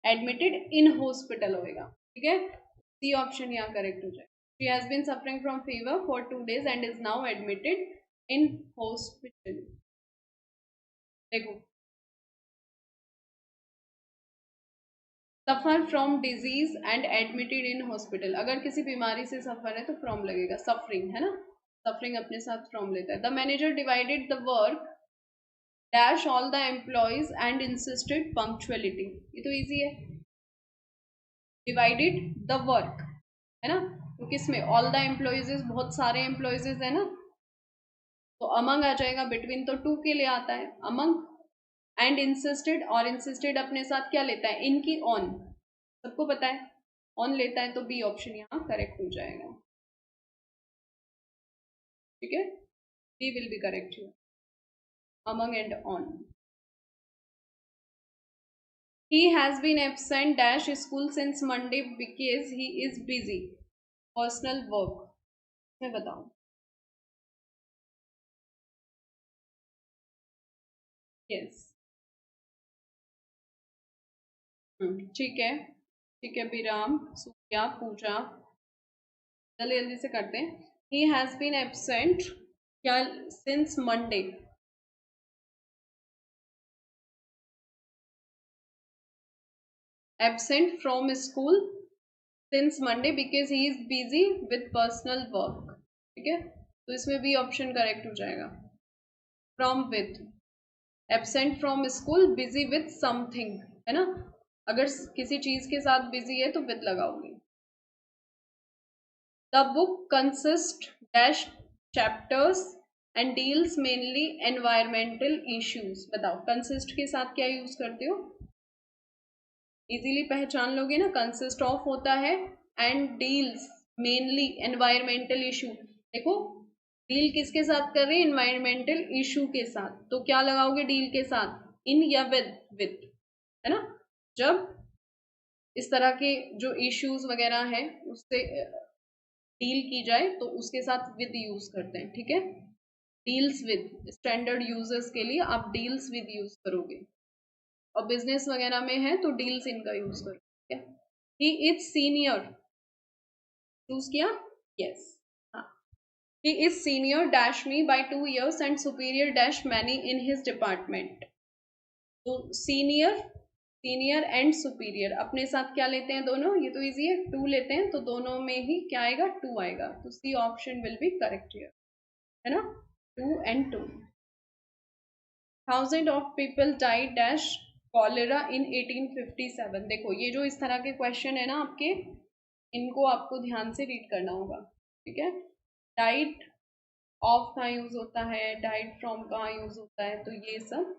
admitted in hospital होएगा, ठीक है, सी ऑप्शन यहाँ करेक्ट हो जाए। She has been suffering from fever for 2 days and is now admitted in hospital. देखो, suffer from disease and admitted in hospital, अगर किसी बीमारी से सफर है तो फ्रॉम लगेगा, सफरिंग है ना, सफरिंग अपने साथ फ्रॉम लेता है। The manager divided the work dash all the employees and insisted punctuality, ये तो इजी है, डिवाइडेड द वर्क है ना, तो किसमें, ऑल द एम्प्लॉयज, बहुत सारे एम्प्लॉयज है ना, तो अमंग आ जाएगा, बिटवीन तो टू के लिए आता है अमंग, एंड इंसिस्टेड, और इंसिस्टेड अपने साथ क्या लेता है, इनकी ऑन, सबको पता है ऑन लेता है, तो बी ऑप्शन यहाँ करेक्ट हो जाएगा, ठीक है, B will be correct here, among and on. He has been absent dash school since Monday because he is busy personal work, मैं बताऊं, यस, ठीक है, ठीक है, विराम, सूर्या, पूजा, जल्दी जल्दी से करते हैं। ही हैज बीन एब्सेंट क्या, since Monday, absent from school since Monday because he is busy with personal work, ठीक है, तो इसमें भी ऑप्शन करेक्ट हो जाएगा, from with, absent from school, busy with something, है ना, अगर किसी चीज के साथ बिजी है तो विद लगाओगे। The book consist dash chapters and deals mainly environmental issues, बताओ कंसिस्ट के साथ क्या यूज करते हो, इजीली पहचान लोगे ना, कंसिस्ट ऑफ होता है and deals mainly environmental issue, देखो डील किसके साथ कर रहे हैं, एनवायरमेंटल इशू के साथ, तो क्या लगाओगे डील के साथ, इन या विद, है ना, जब इस तरह के जो इश्यूज वगैरह है उससे डील की जाए तो उसके साथ विद यूज करते हैं, ठीक है, डील्स विद, स्टैंडर्ड यूजर्स के लिए आप डील्स विद यूज करोगे, और बिजनेस वगैरह में है तो डील्स इनका यूज करो, ठीक है। ही इज सीनियर, चूज किया, यस, हाँ, he is senior dash me by 2 years and superior dash many in his department, तो सीनियर, सीनियर एंड सुपीरियर अपने साथ क्या लेते हैं दोनों, ये तो इजी है, 2 लेते हैं, तो दोनों में ही क्या आएगा, 2 आएगा, तो C option will be correct here, है ना, 2 and 2। 1000 of people died dash cholera in 1857, देखो ये जो इस तरह के क्वेश्चन है ना आपके, इनको आपको ध्यान से रीड करना होगा, ठीक है, डाइड ऑफ कहाँ यूज होता है, डाइड फ्रॉम कहाँ यूज होता है, तो ये सब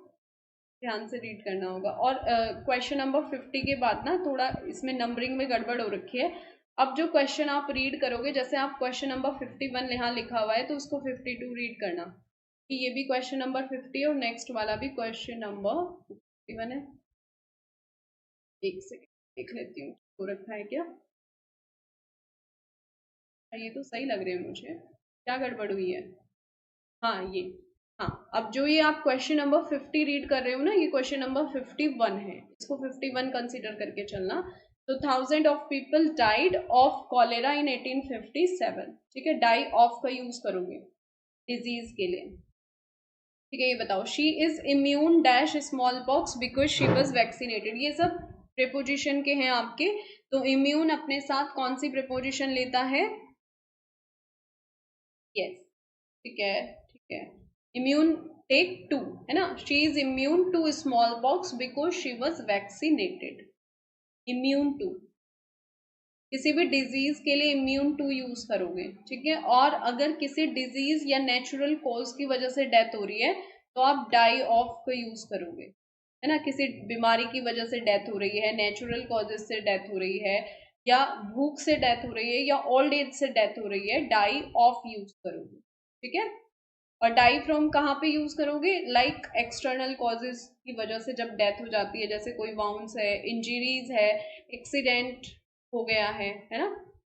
ध्यान से रीड करना होगा। और क्वेश्चन नंबर 50 के बाद ना थोड़ा इसमें नंबरिंग में गड़बड़ हो रखी है, अब जो क्वेश्चन आप रीड करोगे, जैसे आप क्वेश्चन नंबर 51 यहाँ लिखा हुआ है तो उसको 52 रीड करना, कि ये भी क्वेश्चन नंबर 50 और नेक्स्ट वाला भी क्वेश्चन नंबर 51 है, एक सेकेंड देख लेती हूँ हो रखा है क्या, ये तो सही लग रहे हैं मुझे, क्या गड़बड़ हुई है, हाँ ये, हाँ अब जो ये आप क्वेश्चन नंबर 50 रीड कर रहे हो ना, ये क्वेश्चन नंबर 51 है, इसको 51 कंसीडर करके चलना, तो 1000 of people died of cholera in 1857, ठीक है, डाई ऑफ का यूज करोगे डिजीज के लिए, ठीक है, ये बताओ, she is immune dash small pox because she was vaccinated, ये सब प्रिपोजिशन के हैं आपके, तो इम्यून अपने साथ कौन सी प्रिपोजिशन लेता है, यस, ठीक है, ठीक है, इम्यून टेक 2, है ना, she is immune to small pox because she was vaccinated, immune to, किसी भी डिजीज के लिए इम्यून टू यूज करोगे, ठीक है, और अगर किसी डिजीज या नेचुरल कॉज की वजह से डेथ हो रही है तो आप डाई ऑफ का यूज करोगे, है ना, किसी बीमारी की वजह से डेथ हो रही है, नेचुरल कॉजेज से डेथ हो रही है, या भूख से डेथ हो रही है, या ओल्ड एज से डेथ हो रही है, डाई ऑफ यूज करोगे, ठीक है, और डाई फ्रॉम कहाँ पे यूज करोगे, लाइक एक्सटर्नल कॉजेज की वजह से जब डेथ हो जाती है, जैसे कोई वाउंड्स है, इंजरीज है, एक्सीडेंट हो गया है ना,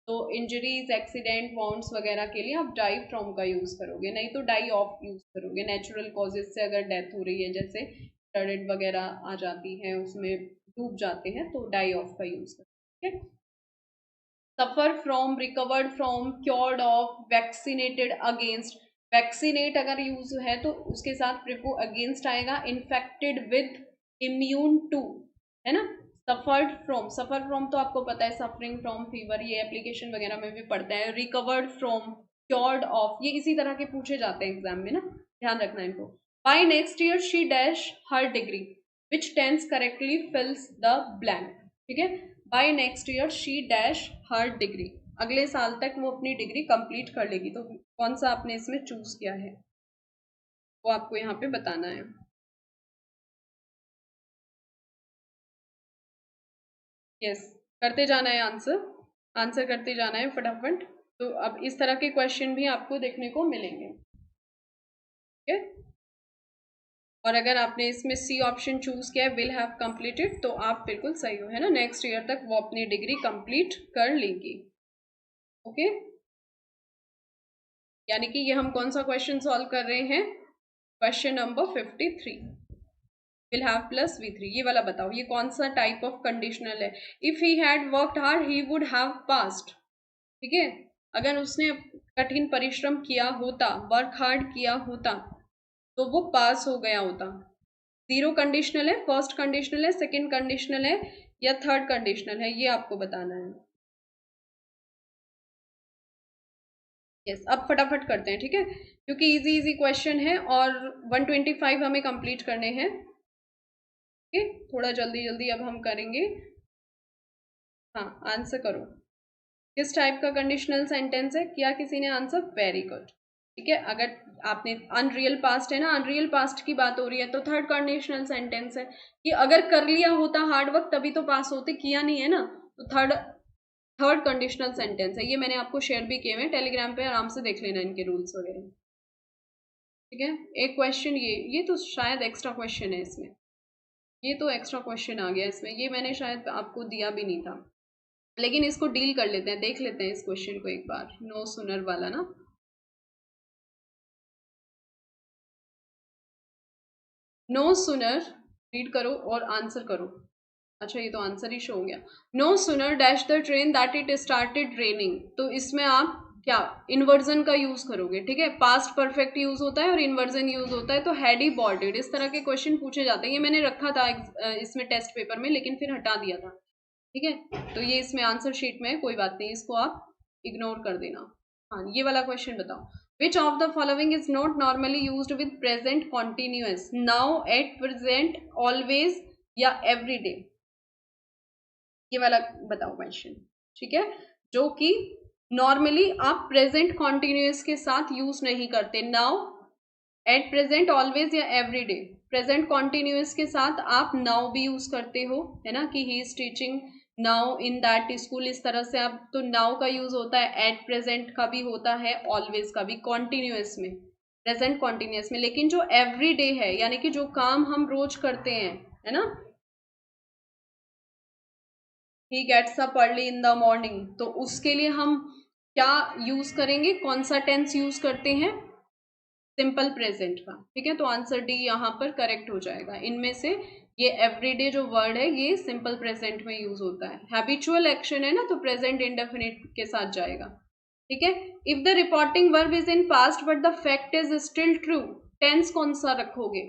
तो इंजरीज, एक्सीडेंट, वाउंड्स वगैरह के लिए आप डाई फ्रॉम का यूज़ करोगे, नहीं तो डाई ऑफ यूज़ करोगे। नेचुरल कॉजेज से अगर डेथ हो रही है, जैसे फ्लड वगैरह आ जाती है, उसमें डूब जाते हैं, तो डाई ऑफ का यूज़ करोगे। Suffer from, recovered from, cured of, vaccinated against. Vaccinate अगर यूज है तो उसके साथ प्रिपो अगेंस्ट आएगा। इन्फेक्टेड विथ, इम्यून टू, है ना। सफर्ड फ्रॉम, सफर फ्रॉम तो आपको पता है, सफरिंग फ्रॉम फीवर, ये एप्लीकेशन वगैरह में भी पढ़ता है। रिकवर्ड फ्रॉम, क्योर्ड ऑफ, ये इसी तरह के पूछे जाते हैं एग्जाम में ना, ध्यान रखना इनको। By next year she dash her degree, which tense correctly fills the blank, ठीक है। By next year she dash her degree, अगले साल तक वो अपनी डिग्री कंप्लीट कर लेगी। तो कौन सा आपने इसमें चूज किया है वो आपको यहाँ पे बताना है। यस, करते जाना है आंसर, आंसर करते जाना है फटाफट। तो अब इस तरह के क्वेश्चन भी आपको देखने को मिलेंगे, ठीक है। और अगर आपने इसमें सी ऑप्शन चूज किया है, विल हैव कंप्लीटेड, तो आप बिल्कुल सही हो, है ना। नेक्स्ट ईयर तक वो अपनी डिग्री कंप्लीट कर लेगी, ओके। यानी कि ये हम कौन सा क्वेश्चन सॉल्व कर रहे हैं, question number 53, will have plus V3, ये वाला बताओ ये कौन सा टाइप ऑफ कंडीशनल है। If he had worked hard he would have passed, ठीक है। अगर उसने कठिन परिश्रम किया होता, वर्क हार्ड किया होता, तो वो पास हो गया होता। जीरो कंडीशनल है, फर्स्ट कंडीशनल है, सेकंड कंडीशनल है, या थर्ड कंडीशनल है, ये आपको बताना है। यस, अब फटाफट करते हैं, ठीक है, क्योंकि इजी इजी क्वेश्चन है और 125 हमें कंप्लीट करने हैं, ठीक है। थोड़ा जल्दी जल्दी अब हम करेंगे। हाँ, आंसर करो, किस टाइप का कंडीशनल सेंटेंस है, किया किसी ने आंसर, वेरी गुड, ठीक है। अगर आपने अनरियल पास्ट है ना, अनरियल पास्ट की बात हो रही है, तो थर्ड कंडीशनल सेंटेंस है कि अगर कर लिया होता हार्ड वर्क तभी तो पास होते, किया नहीं है ना, तो थर्ड कंडीशनल सेंटेंस है। ये मैंने आपको शेयर भी किए हुए टेलीग्राम पे, आराम से देख लेना इनके रूल्स वगैरह, ठीक है। एक क्वेश्चन ये तो शायद एक्स्ट्रा क्वेश्चन है इसमें, ये तो एक्स्ट्रा क्वेश्चन आ गया इसमें, ये मैंने शायद आपको दिया भी नहीं था, लेकिन इसको डील कर लेते हैं, देख लेते हैं इस क्वेश्चन को एक बार, नो सुनर वाला ना। नो सुनर, रीड करो और आंसर करो। अच्छा, ये तो आंसर ही शो हो गया। No sooner dash the train that it started raining, तो इसमें आप क्या इन्वर्जन का यूज करोगे, ठीक है। पास्ट परफेक्ट यूज होता है और इन्वर्जन यूज होता है, तो हैड ही बॉट इट, इस तरह के क्वेश्चन पूछे जाते हैं। ये मैंने रखा था इसमें टेस्ट पेपर में, लेकिन फिर हटा दिया था, ठीक है। तो ये इसमें आंसर शीट में है, कोई बात नहीं, इसको आप इग्नोर कर देना। हाँ, ये वाला क्वेश्चन बताओ, विच of the following is not normally used with present continuous, now, at present, always, या एवरीडे, ये वाला बताओ क्वेश्चन, ठीक है, जो कि नॉर्मली आप प्रेजेंट कॉन्टिन्यूअस के साथ यूज नहीं करते। नाउ, एट प्रेजेंट, ऑलवेज, या एवरीडे। प्रेजेंट कॉन्टिन्यूअस के साथ आप नाउ भी यूज करते हो, है ना, कि he is teaching now in that school, इस तरह से आप, तो नाउ का यूज होता है, एट प्रेजेंट का भी होता है, ऑलवेज का भी, कॉन्टिन्यूअस में, प्रेजेंट कॉन्टिन्यूअस में। लेकिन जो एवरीडे है, यानी कि जो काम हम रोज करते हैं, है ना, he gets up early in the morning, तो उसके लिए हम क्या यूज करेंगे, कौन सा टेंस यूज करते हैं, सिंपल प्रेजेंट का, ठीक है। तो आंसर डी यहाँ पर करेक्ट हो जाएगा। इनमें से ये एवरीडे जो वर्ड है ये सिंपल प्रेजेंट में यूज होता है, हैबिचुअल एक्शन है ना, तो प्रेजेंट इंडेफिनिट के साथ जाएगा, ठीक है। If the reporting verb is in past but the fact is still true, tense कौन सा रखोगे,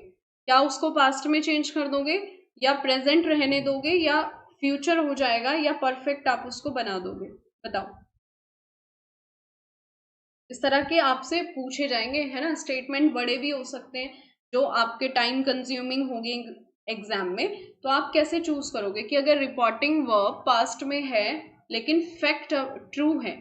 क्या उसको पास्ट में चेंज कर दोगे, या प्रेजेंट रहने दोगे, या फ्यूचर हो जाएगा, या परफेक्ट आप उसको बना दोगे, बताओ। इस तरह के आपसे पूछे जाएंगे, है ना। स्टेटमेंट बड़े भी हो सकते हैं जो आपके टाइम कंज्यूमिंग होंगे एग्जाम में, तो आप कैसे चूज करोगे कि अगर रिपोर्टिंग वर्ब पास्ट में है लेकिन फैक्ट ट्रू है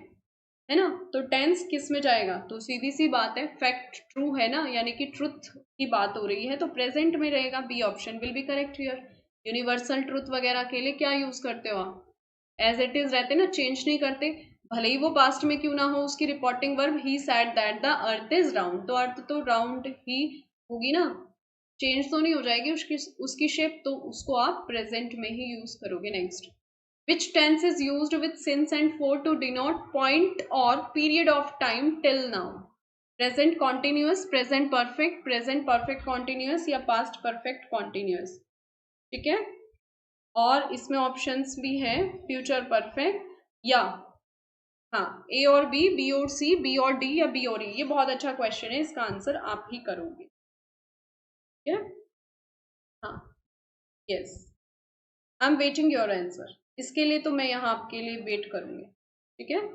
ना, तो टेंस किस में जाएगा, तो सीधी सी बात है, फैक्ट ट्रू है ना, यानी कि ट्रुथ की बात हो रही है, तो प्रेजेंट में रहेगा, B option will be correct here. Universal truth वगैरह के लिए क्या यूज करते हो आप, एज इट इज रहते ना, चेंज नहीं करते, भले ही वो पास्ट में क्यों ना हो। उसकी reporting verb he said that the earth is round, तो अर्थ तो राउंड ही होगी ना, चेंज तो नहीं हो जाएगी उसकी शेप, तो उसको आप प्रेजेंट में ही यूज करोगे। Next, Which tense is used with since and for to denote point or period of time till now? Present continuous, present perfect continuous या past perfect continuous. ठीक है, और इसमें ऑप्शंस भी है फ्यूचर परफेक्ट या हाँ ए और बी और सी, बी और डी या बी और ई. ये बहुत अच्छा क्वेश्चन है, इसका आंसर आप ही करोगे. ठीक है, हाँ yes, I am waiting your answer. इसके लिए तो मैं यहाँ आपके लिए वेट करूंगी. ठीक है,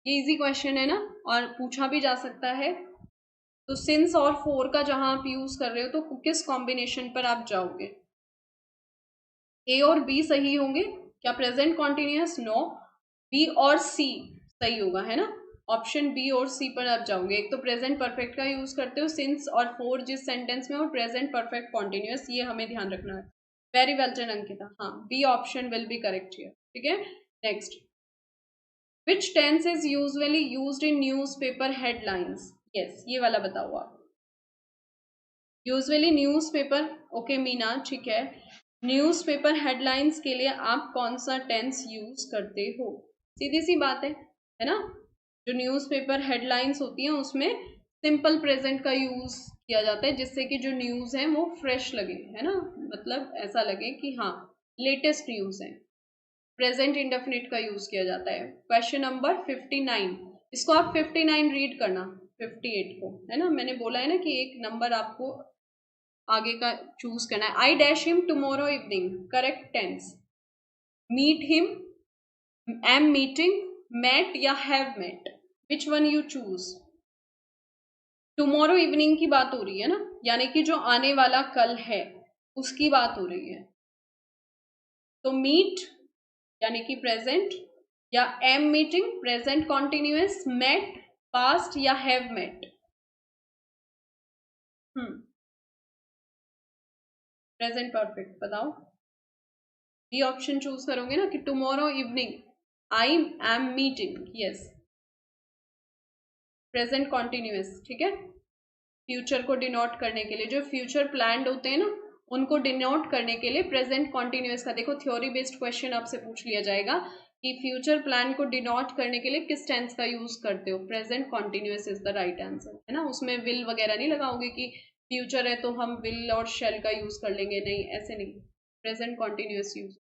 ये इजी क्वेश्चन है ना, और पूछा भी जा सकता है. तो सिंस और फोर का जहां आप यूज कर रहे हो तो किस कॉम्बिनेशन पर आप जाओगे? ए और बी सही होंगे क्या? प्रेजेंट कॉन्टिन्यूस नो, बी और सी सही होगा, है ना. ऑप्शन बी और सी पर आप जाओगे. एक तो प्रेजेंट परफेक्ट का यूज करते हो सिंस और फोर जिस सेंटेंस में, और प्रेजेंट परफेक्ट कॉन्टिन्यूस, ये हमें ध्यान रखना है. Very well done Ankita. हाँ, B option will be correct here. ठीक है, next. Which tense is usually used in newspaper headlines? Yes, ये वाला बताओ आप. यूजुअली न्यूज़पेपर, ओके मीना, ठीक है. न्यूज़पेपर हेडलाइंस के लिए आप कौन सा टेंस यूज करते हो? सीधी सी बात है ना. जो न्यूज़पेपर हेडलाइंस होती हैं उसमें सिंपल प्रेजेंट का यूज किया जाता है, जिससे कि जो न्यूज़ है वो फ्रेश लगे, है ना. मतलब ऐसा लगे कि हाँ लेटेस्ट न्यूज़ है. प्रेजेंट इंडेफिनिट का यूज किया जाता है. क्वेश्चन नंबर 59, इसको आप 59 रीड करना, 58 को, है ना. मैंने बोला है ना कि एक नंबर आपको आगे का चूज करना है. I dash him tomorrow evening, correct tense. Meet him, am meeting, met या have met, which one you choose? Tomorrow evening की बात हो रही है ना, यानी कि जो आने वाला कल है उसकी बात हो रही है. तो मीट यानी कि प्रेजेंट, या am meeting present continuous, met past या हैव मेट. प्रेजेंट परफेक्ट बताओ. ये ऑप्शन चूज करोगे ना कि tomorrow evening I am meeting, yes. Present continuous, ठीक है. फ्यूचर को डिनोट करने के लिए, जो फ्यूचर प्लान्ड होते हैं ना उनको डिनोट करने के लिए प्रेजेंट कॉन्टिन्यूअस का, देखो थ्योरी बेस्ड क्वेश्चन आपसे पूछ लिया जाएगा कि फ्यूचर प्लान को डिनोट करने के लिए किस टेंस का यूज करते हो. Present continuous is the right answer, है ना. उसमें विल वगैरह नहीं लगाओगे कि फ्यूचर है तो हम विल और शेल का यूज कर लेंगे, नहीं ऐसे नहीं. Present continuous use.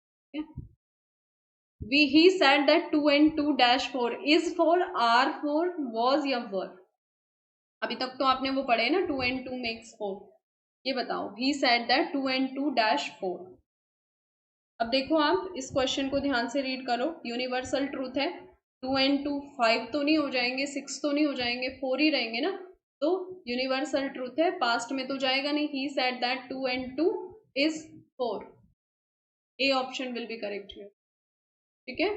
he said that 2 and 2 dash 4 is 4, are 4, was या were. अभी तक तो आपने वो पढ़े ना 2 and 2 makes 4. ये बताओ, he said that 2 and 2 dash 4. अब देखो आप इस क्वेश्चन को ध्यान से रीड करो. यूनिवर्सल ट्रूथ है, 2 and 2 5 तो नहीं हो जाएंगे, 6 तो नहीं हो जाएंगे, 4 ही रहेंगे ना. तो यूनिवर्सल ट्रूथ है, पास्ट में तो जाएगा नहीं. he said that 2 and 2 is 4. A option will be correct here. ठीक है,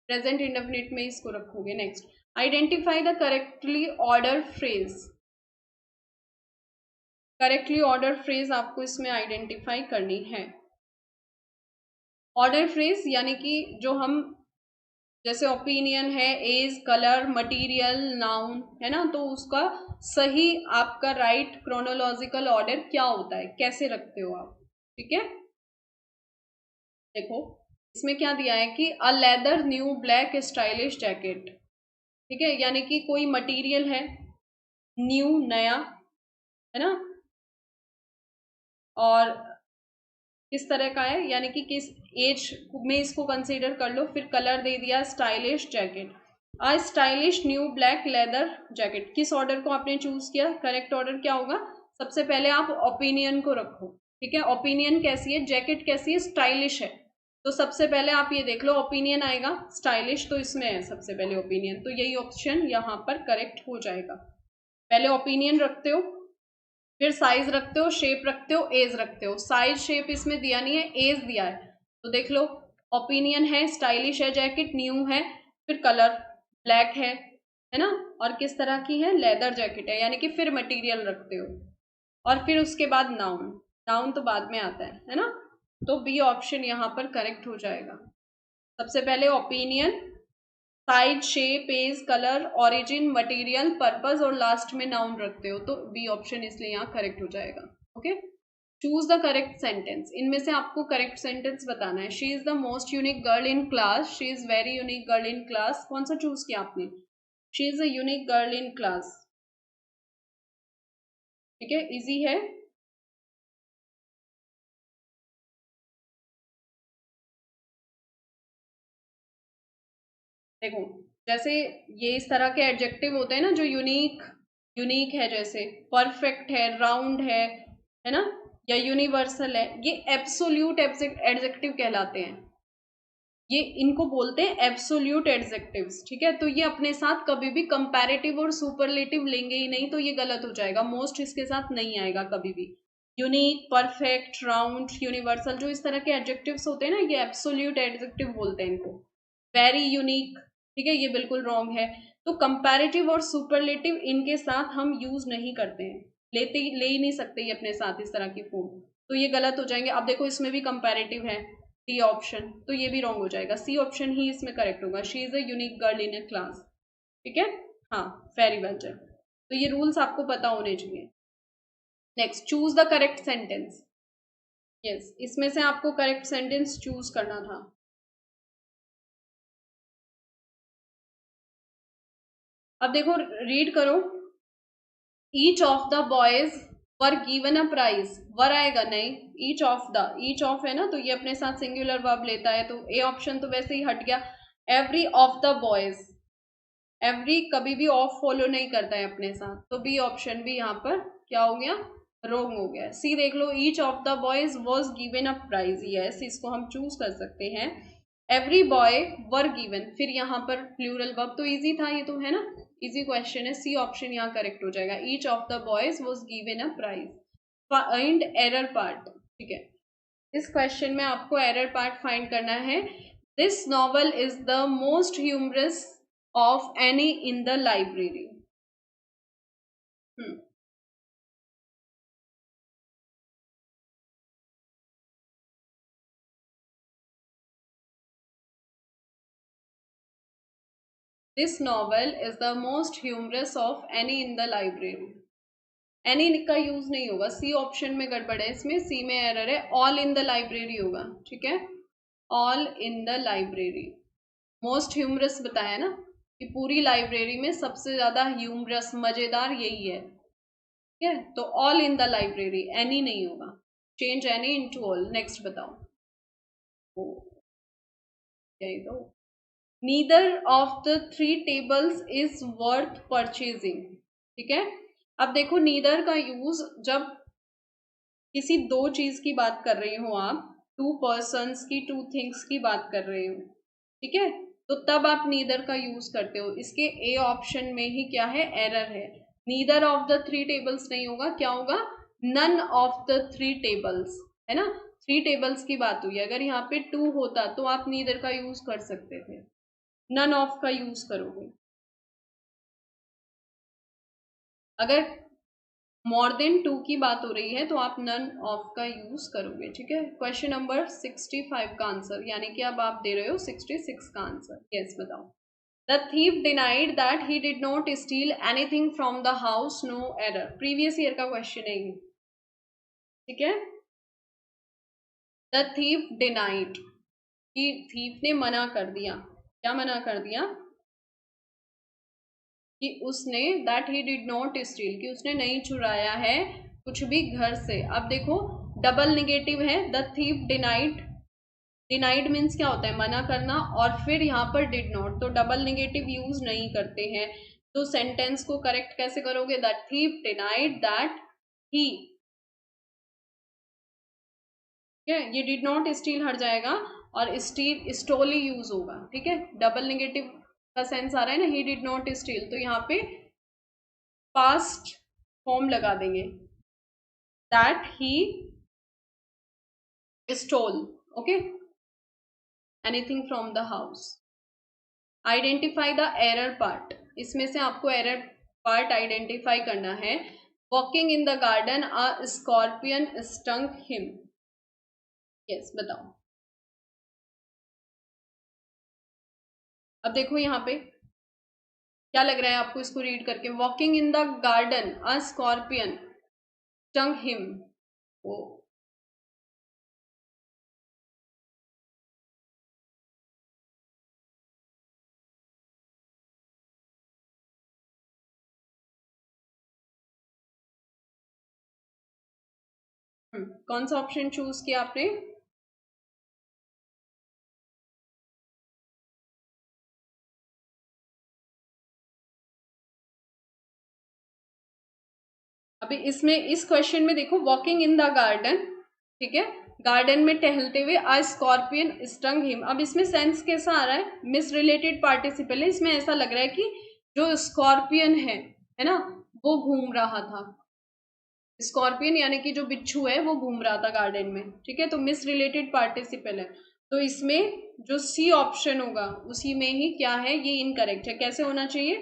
प्रेजेंट इंडेफिनिट में इसको रखोगे. Next, identify the correctly order phrase. Correctly order phrase आपको इसमें आइडेंटिफाई करनी है. ऑर्डर फ्रेज यानी कि जो हम, जैसे ओपिनियन है, एज, कलर, मटेरियल, नाउन, है ना, तो उसका सही आपका राइट क्रोनोलॉजिकल ऑर्डर क्या होता है, कैसे रखते हो आप. ठीक है, देखो इसमें क्या दिया है कि a leather new black stylish jacket. ठीक है, यानी कि कोई मटेरियल है न्यू, नया, है ना, और किस तरह का है, यानी कि किस एज में इसको कंसीडर कर लो. फिर कलर दे दिया stylish jacket. A stylish new black leather jacket, किस ऑर्डर को आपने चूज किया? करेक्ट ऑर्डर क्या होगा? सबसे पहले आप ओपिनियन को रखो. ठीक है, ओपिनियन कैसी है, जैकेट कैसी है, स्टाइलिश है. तो सबसे पहले आप ये देख लो, ओपिनियन आएगा, स्टाइलिश तो इसमें है सबसे पहले ओपिनियन, तो यही ऑप्शन यहाँ पर करेक्ट हो जाएगा. पहले ओपिनियन रखते हो, फिर साइज रखते हो, शेप रखते हो, एज रखते हो. साइज शेप इसमें दिया नहीं है, एज दिया है. तो देख लो, ओपिनियन है, स्टाइलिश है जैकेट, न्यू है, फिर कलर ब्लैक है ना, और किस तरह की है, लेदर जैकेट है, यानी कि फिर मटेरियल रखते हो, और फिर उसके बाद नाउन. नाउन तो बाद में आता है ना. तो बी ऑप्शन यहाँ पर करेक्ट हो जाएगा. सबसे पहले opinion, size, shape, age, colour, origin, material, purpose, और लास्ट में नाउन रखते हो, तो बी ऑप्शन इसलिए यहाँ करेक्ट हो जाएगा. Okay, choose the correct sentence, इनमें से आपको करेक्ट सेंटेंस बताना है। She is the most unique girl in class, she is very unique girl in class, कौन सा चूज किया आपने? She is a unique girl in class. ठीक है, इजी है। देखो, जैसे ये इस तरह के एडजेक्टिव होते हैं ना जो यूनिक यूनिक है, जैसे परफेक्ट है, राउंड है ना, या यूनिवर्सल है, ये एब्सोल्यूट एडजेक्टिव कहलाते हैं। ये इनको बोलते हैं एब्सोल्यूट एडजेक्टिव्स। ठीक है, तो ये अपने साथ कभी भी कंपैरेटिव और सुपरलेटिव लेंगे ही नहीं, तो ये गलत हो जाएगा। मोस्ट इसके साथ नहीं आएगा कभी भी। यूनिक, परफेक्ट, राउंड, यूनिवर्सल, जो इस तरह के एडजेक्टिव्स होते हैं ना, ये एब्सोल्यूट एडजेक्टिव बोलते हैं इनको। वेरी यूनिक, ठीक है, ये बिल्कुल रॉन्ग है। तो कंपैरेटिव और सुपरलेटिव इनके साथ हम यूज नहीं करते हैं, ले ही नहीं सकते ये अपने साथ इस तरह की फॉर्म, तो ये गलत हो जाएंगे। अब देखो, इसमें भी कंपैरेटिव है, डी ऑप्शन, तो ये भी रॉन्ग हो जाएगा। सी ऑप्शन ही इसमें करेक्ट होगा, she is a unique girl in a class. ठीक है, हाँ, वेरी वेल डन। तो ये रूल्स आपको पता होने चाहिए। Next, choose the correct sentence. Yes, इसमें से आपको करेक्ट सेंटेंस चूज करना था। अब देखो, रीड करो। Each of the boys were given a prize, were आएगा नहीं, ईच ऑफ है ना, तो ये अपने साथ सिंगुलर वर्ब लेता है, तो ए ऑप्शन तो वैसे ही हट गया। Every of the boys, every कभी भी ऑफ फॉलो नहीं करता है अपने साथ, तो बी ऑप्शन भी यहाँ पर क्या हो गया, रॉन्ग हो गया। सी देख लो, each of the boys was given a prize, yes, इसको हम चूज कर सकते हैं। एवरी बॉय वर गिवन, फिर यहाँ पर प्लूरल वर्ब, तो इजी था ये, तो है ना, इजी क्वेश्चन है। सी ऑप्शन यहाँ करेक्ट हो जाएगा, each of the boys was given a prize. Find error part, ठीक है, इस क्वेश्चन में आपको एरर पार्ट फाइंड करना है। This novel is the most humorous of any in the library. This novel is the most humorous of any in the library. Any का यूज नहीं होगा, सी ऑप्शन में गड़बड़ है, इसमें सी में एरर है, ऑल इन द लाइब्रेरी होगा। ठीक है, all in the library. Most humorous बताया ना कि पूरी लाइब्रेरी में सबसे ज्यादा ह्यूमरस, मजेदार यही है। ठीक है, तो all in the library, any नहीं होगा, change any into all. Next बताओ, यही तो, neither of the three tables is worth purchasing. ठीक है, अब देखो, नीदर का यूज जब किसी दो चीज की बात कर रही हो आप, टू पर्सन्स की, टू थिंग्स की बात कर रहे हो, ठीक है, तो तब आप नीदर का यूज करते हो। इसके ए ऑप्शन में ही क्या है, एरर है। Neither of the three tables नहीं होगा, क्या होगा, none of the three tables, है ना, थ्री टेबल्स की बात हुई। अगर यहाँ पे टू होता तो आप नीदर का यूज कर सकते थे, नन ऑफ का यूज करोगे। अगर मोर देन टू की बात हो रही है तो आप नन ऑफ का यूज करोगे। ठीक है, क्वेश्चन नंबर 65 का आंसर, यानी कि अब आप दे रहे हो 66 का आंसर। यस, बताओ। The thief denied that he did not steal anything from the house, no error. Previous year का क्वेश्चन है ये। ठीक है, द थीफ डिनाइड, कि थीफ ने मना कर दिया, क्या मना कर दिया, कि उसने, that he did not steel, कि उसने नहीं चुराया है कुछ भी घर से। अब देखो, डबल निगेटिव है, the thief denied, denied means क्या होता है, मना करना, और फिर यहाँ पर डिड नॉट, तो डबल निगेटिव यूज नहीं करते हैं। तो सेंटेंस को करेक्ट कैसे करोगे, द थीफ डिनाइड दैट ही, ठीक है, ये डिड नॉट स्टील हट जाएगा और स्टील, स्टोल ही यूज होगा। ठीक है, डबल निगेटिव का सेंस आ रहा है ना, ही डिड नॉट स्टील, तो यहाँ पे पास्ट फॉर्म लगा देंगे, that he stole, okay, anything from the house. Identify the error part, इसमें से आपको एरर पार्ट आइडेंटिफाई करना है। Walking in the garden a scorpion stung him. Yes, बताओ। अब देखो यहाँ पे क्या लग रहा है आपको इसको रीड करके, walking in the garden a scorpion stung him, कौन सा ऑप्शन चूज किया आपने? अभी इसमें इस क्वेश्चन में देखो, वॉकिंग इन द गार्डन, ठीक है, गार्डन में टहलते हुए अ स्कॉर्पियन स्टंग हिम। अब इसमें सेंस कैसा आ रहा है? मिस रिलेटेड पार्टिसिपल है, इसमें ऐसा लग रहा है कि जो स्कॉर्पियन है ना, वो घूम रहा था। स्कॉर्पियन यानी कि जो बिच्छू है वो घूम रहा था गार्डन में, ठीक है, तो मिस रिलेटेड पार्टिसिपल है। तो इसमें जो सी ऑप्शन होगा उसी में ही क्या है, ये इनकरेक्ट है। कैसे होना चाहिए,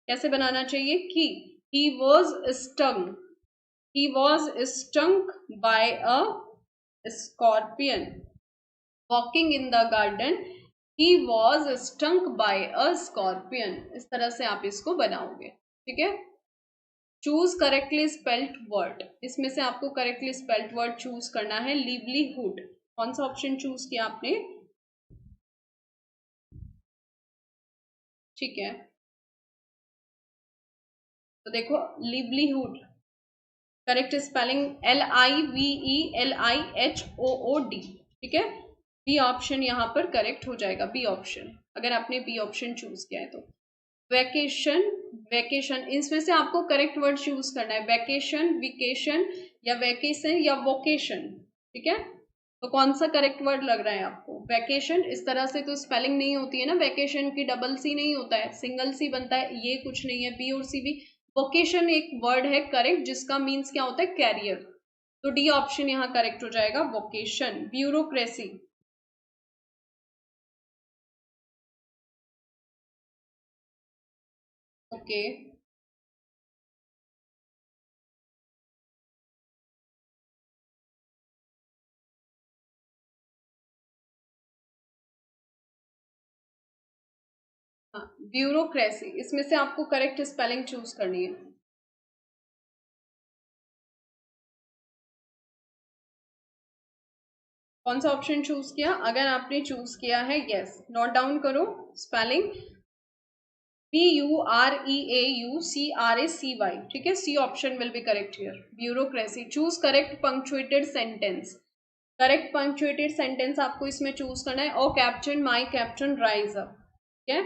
कैसे बनाना चाहिए कि he was stung, he was stung by a scorpion walking in the garden, he was stung by a scorpion। इस तरह से आप इसको बनाओगे, ठीक है। चूज करेक्टली स्पेल्ड वर्ड, इसमें से आपको करेक्टली स्पेल्ड वर्ड चूज करना है। लिवलीहुड, कौन सा ऑप्शन चूज किया आपने? ठीक है, तो देखो लिवलीहुड करेक्ट स्पेलिंग LIVELIHOOD, ठीक है। बी ऑप्शन यहाँ पर करेक्ट हो जाएगा, बी ऑप्शन, अगर आपने बी ऑप्शन चूज किया है तो। वैकेशन, वैकेशन, इसमें से आपको करेक्ट वर्ड चूज करना है। वैकेशन, विकेशन या वैकेशन या वोकेशन, ठीक है। तो कौन सा करेक्ट वर्ड लग रहा है आपको? वैकेशन, इस तरह से तो स्पेलिंग नहीं होती है ना, वैकेशन की डबल सी नहीं होता है, सिंगल सी बनता है, ये कुछ नहीं है, बी और सी भी। वोकेशन एक वर्ड है करेक्ट जिसका मीन्स क्या होता है? कैरियर, तो डी ऑप्शन यहाँ करेक्ट हो जाएगा, वोकेशन। ब्यूरोक्रेसी, ओके, हाँ, ब्यूरोक्रेसी, इसमें से आपको करेक्ट स्पेलिंग चूज करनी है। कौन सा ऑप्शन चूज किया? अगर आपने चूज किया है, यस, नोट डाउन करो स्पेलिंग, BUREAUCRACY, ठीक है, C option will be correct here, bureaucracy. Choose correct punctuated sentence, correct punctuated sentence आपको इसमें चूज करना है। O captain my captain rise up, ठीक है,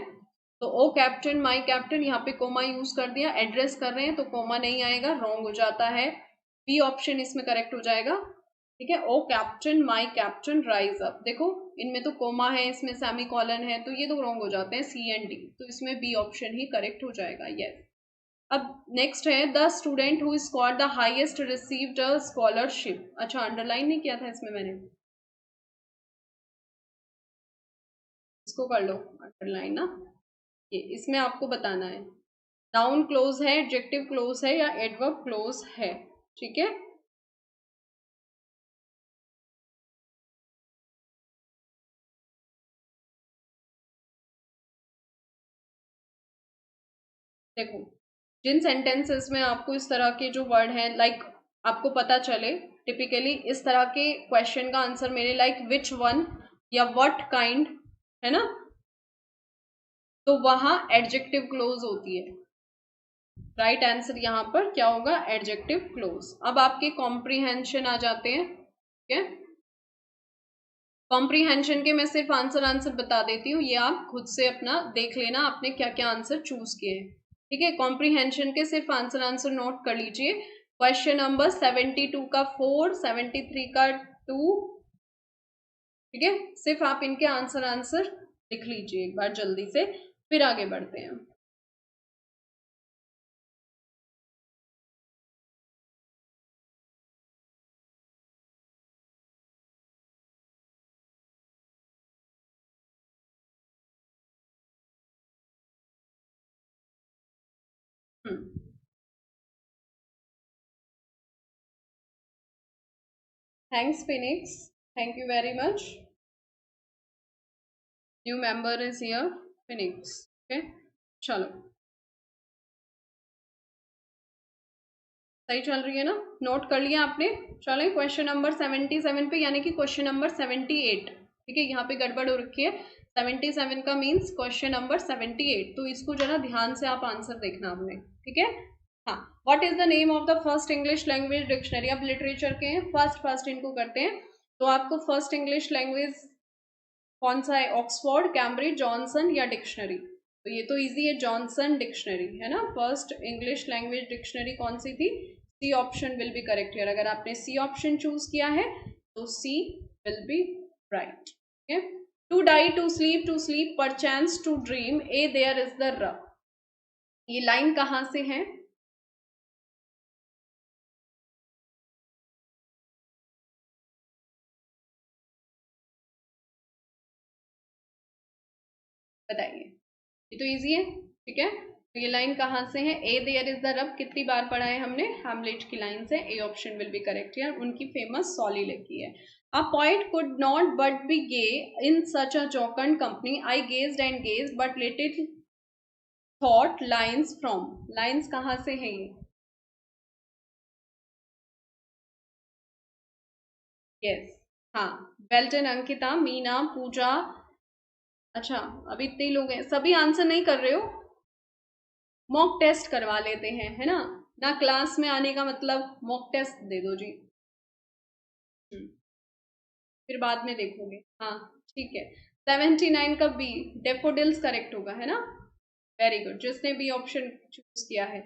तो ओ कैप्टन माई कैप्टन, यहाँ पे कोमा यूज कर दिया, एड्रेस कर रहे हैं तो कोमा नहीं आएगा, रॉन्ग हो जाता है। बी ऑप्शन इसमें करेक्ट हो जाएगा, ठीक है। O captain my captain rise up, देखो इनमें तो कोमा है, इसमें सेमी कॉलन है, तो ये तो रॉन्ग हो जाते हैं, सी एंड डी, तो इसमें बी ऑप्शन ही करेक्ट हो जाएगा, यस। अब नेक्स्ट है, the student who score the highest received a scholarship. अच्छा, अंडरलाइन नहीं किया था इसमें मैंने, इसको कर लो अंडरलाइन ना, ये इसमें आपको बताना है नाउन क्लोज है, एडजेक्टिव क्लोज है या एडवर्ब क्लोज है, ठीक है। देखो, जिन सेंटेंसेस में आपको इस तरह के जो वर्ड हैं, लाइक आपको पता चले, टिपिकली इस तरह के क्वेश्चन का आंसर मेरे लाइक विच वन या व्हाट काइंड, है ना, तो वहां एडजेक्टिव क्लोज होती है। राइट आंसर यहाँ पर क्या होगा? Adjective close. अब आपके कॉम्प्रीहेंशन आ जाते हैं, ठीक है। कॉम्प्रीहेंशन के मैं सिर्फ आंसर बता देती हूँ, ये आप खुद से अपना देख लेना आपने क्या क्या आंसर चूज किए हैं, ठीक है। कॉम्प्रीहेंशन के सिर्फ आंसर नोट कर लीजिए। क्वेश्चन नंबर 72 का 4, 73 का 2, ठीक है, सिर्फ आप इनके आंसर लिख लीजिए एक बार जल्दी से, फिर आगे बढ़ते हैं। Thanks Phoenix, thank you very much. New member is here, Phoenix, okay, चलो सही चल रही है ना, नोट कर लिया आपने। चलो क्वेश्चन नंबर 77 पे, यानी कि क्वेश्चन नंबर 78, ठीक है, यहाँ पे गड़बड़ हो रखी है। 77 का मीन्स क्वेश्चन नंबर 78, तो इसको जरा ध्यान से आप आंसर देखना आपने, ठीक है। हाँ, what is the name of the first English language dictionary? अब लिटरेचर के हैं, फर्स्ट इनको करते हैं। तो आपको फर्स्ट इंग्लिश लैंग्वेज कौन सा है? ऑक्सफोर्ड, कैम्ब्रिज, जॉनसन या डिक्शनरी? तो ये तो इजी है, जॉनसन डिक्शनरी है ना। फर्स्ट इंग्लिश लैंग्वेज डिक्शनरी कौन सी थी? C option will be correct here. अगर आपने सी ऑप्शन चूज किया है तो C will be right. To die, to sleep, perchance, to dream, ay there is the rub. ये लाइन कहां से है? बताइए। ये तो इजी है, ठीक है। तो ये लाइन कहाँ से है? ए देयर इज द रब कितनी बार पढ़ा है हमने? हैमलेट की लाइन से। A option will be correct here. उनकी फेमस सॉली लिखी है। A poet could not but be gay in such a jocund company, I gazed and gazed but little thought lines from. Lines कहाँ से है ये? यस, हाँ, बेल्टन, अंकिता, मीना, पूजा। अच्छा, अभी इतने ही लोग हैं, सभी आंसर नहीं कर रहे हो? मॉक टेस्ट करवा लेते हैं, है ना। ना क्लास में आने का मतलब, मॉक टेस्ट दे दो जी। फिर बाद में देखोगे, हाँ ठीक है। 79 का बी, डेफोडिल्स करेक्ट होगा, है ना। वेरी गुड, जिसने बी ऑप्शन चूज किया है।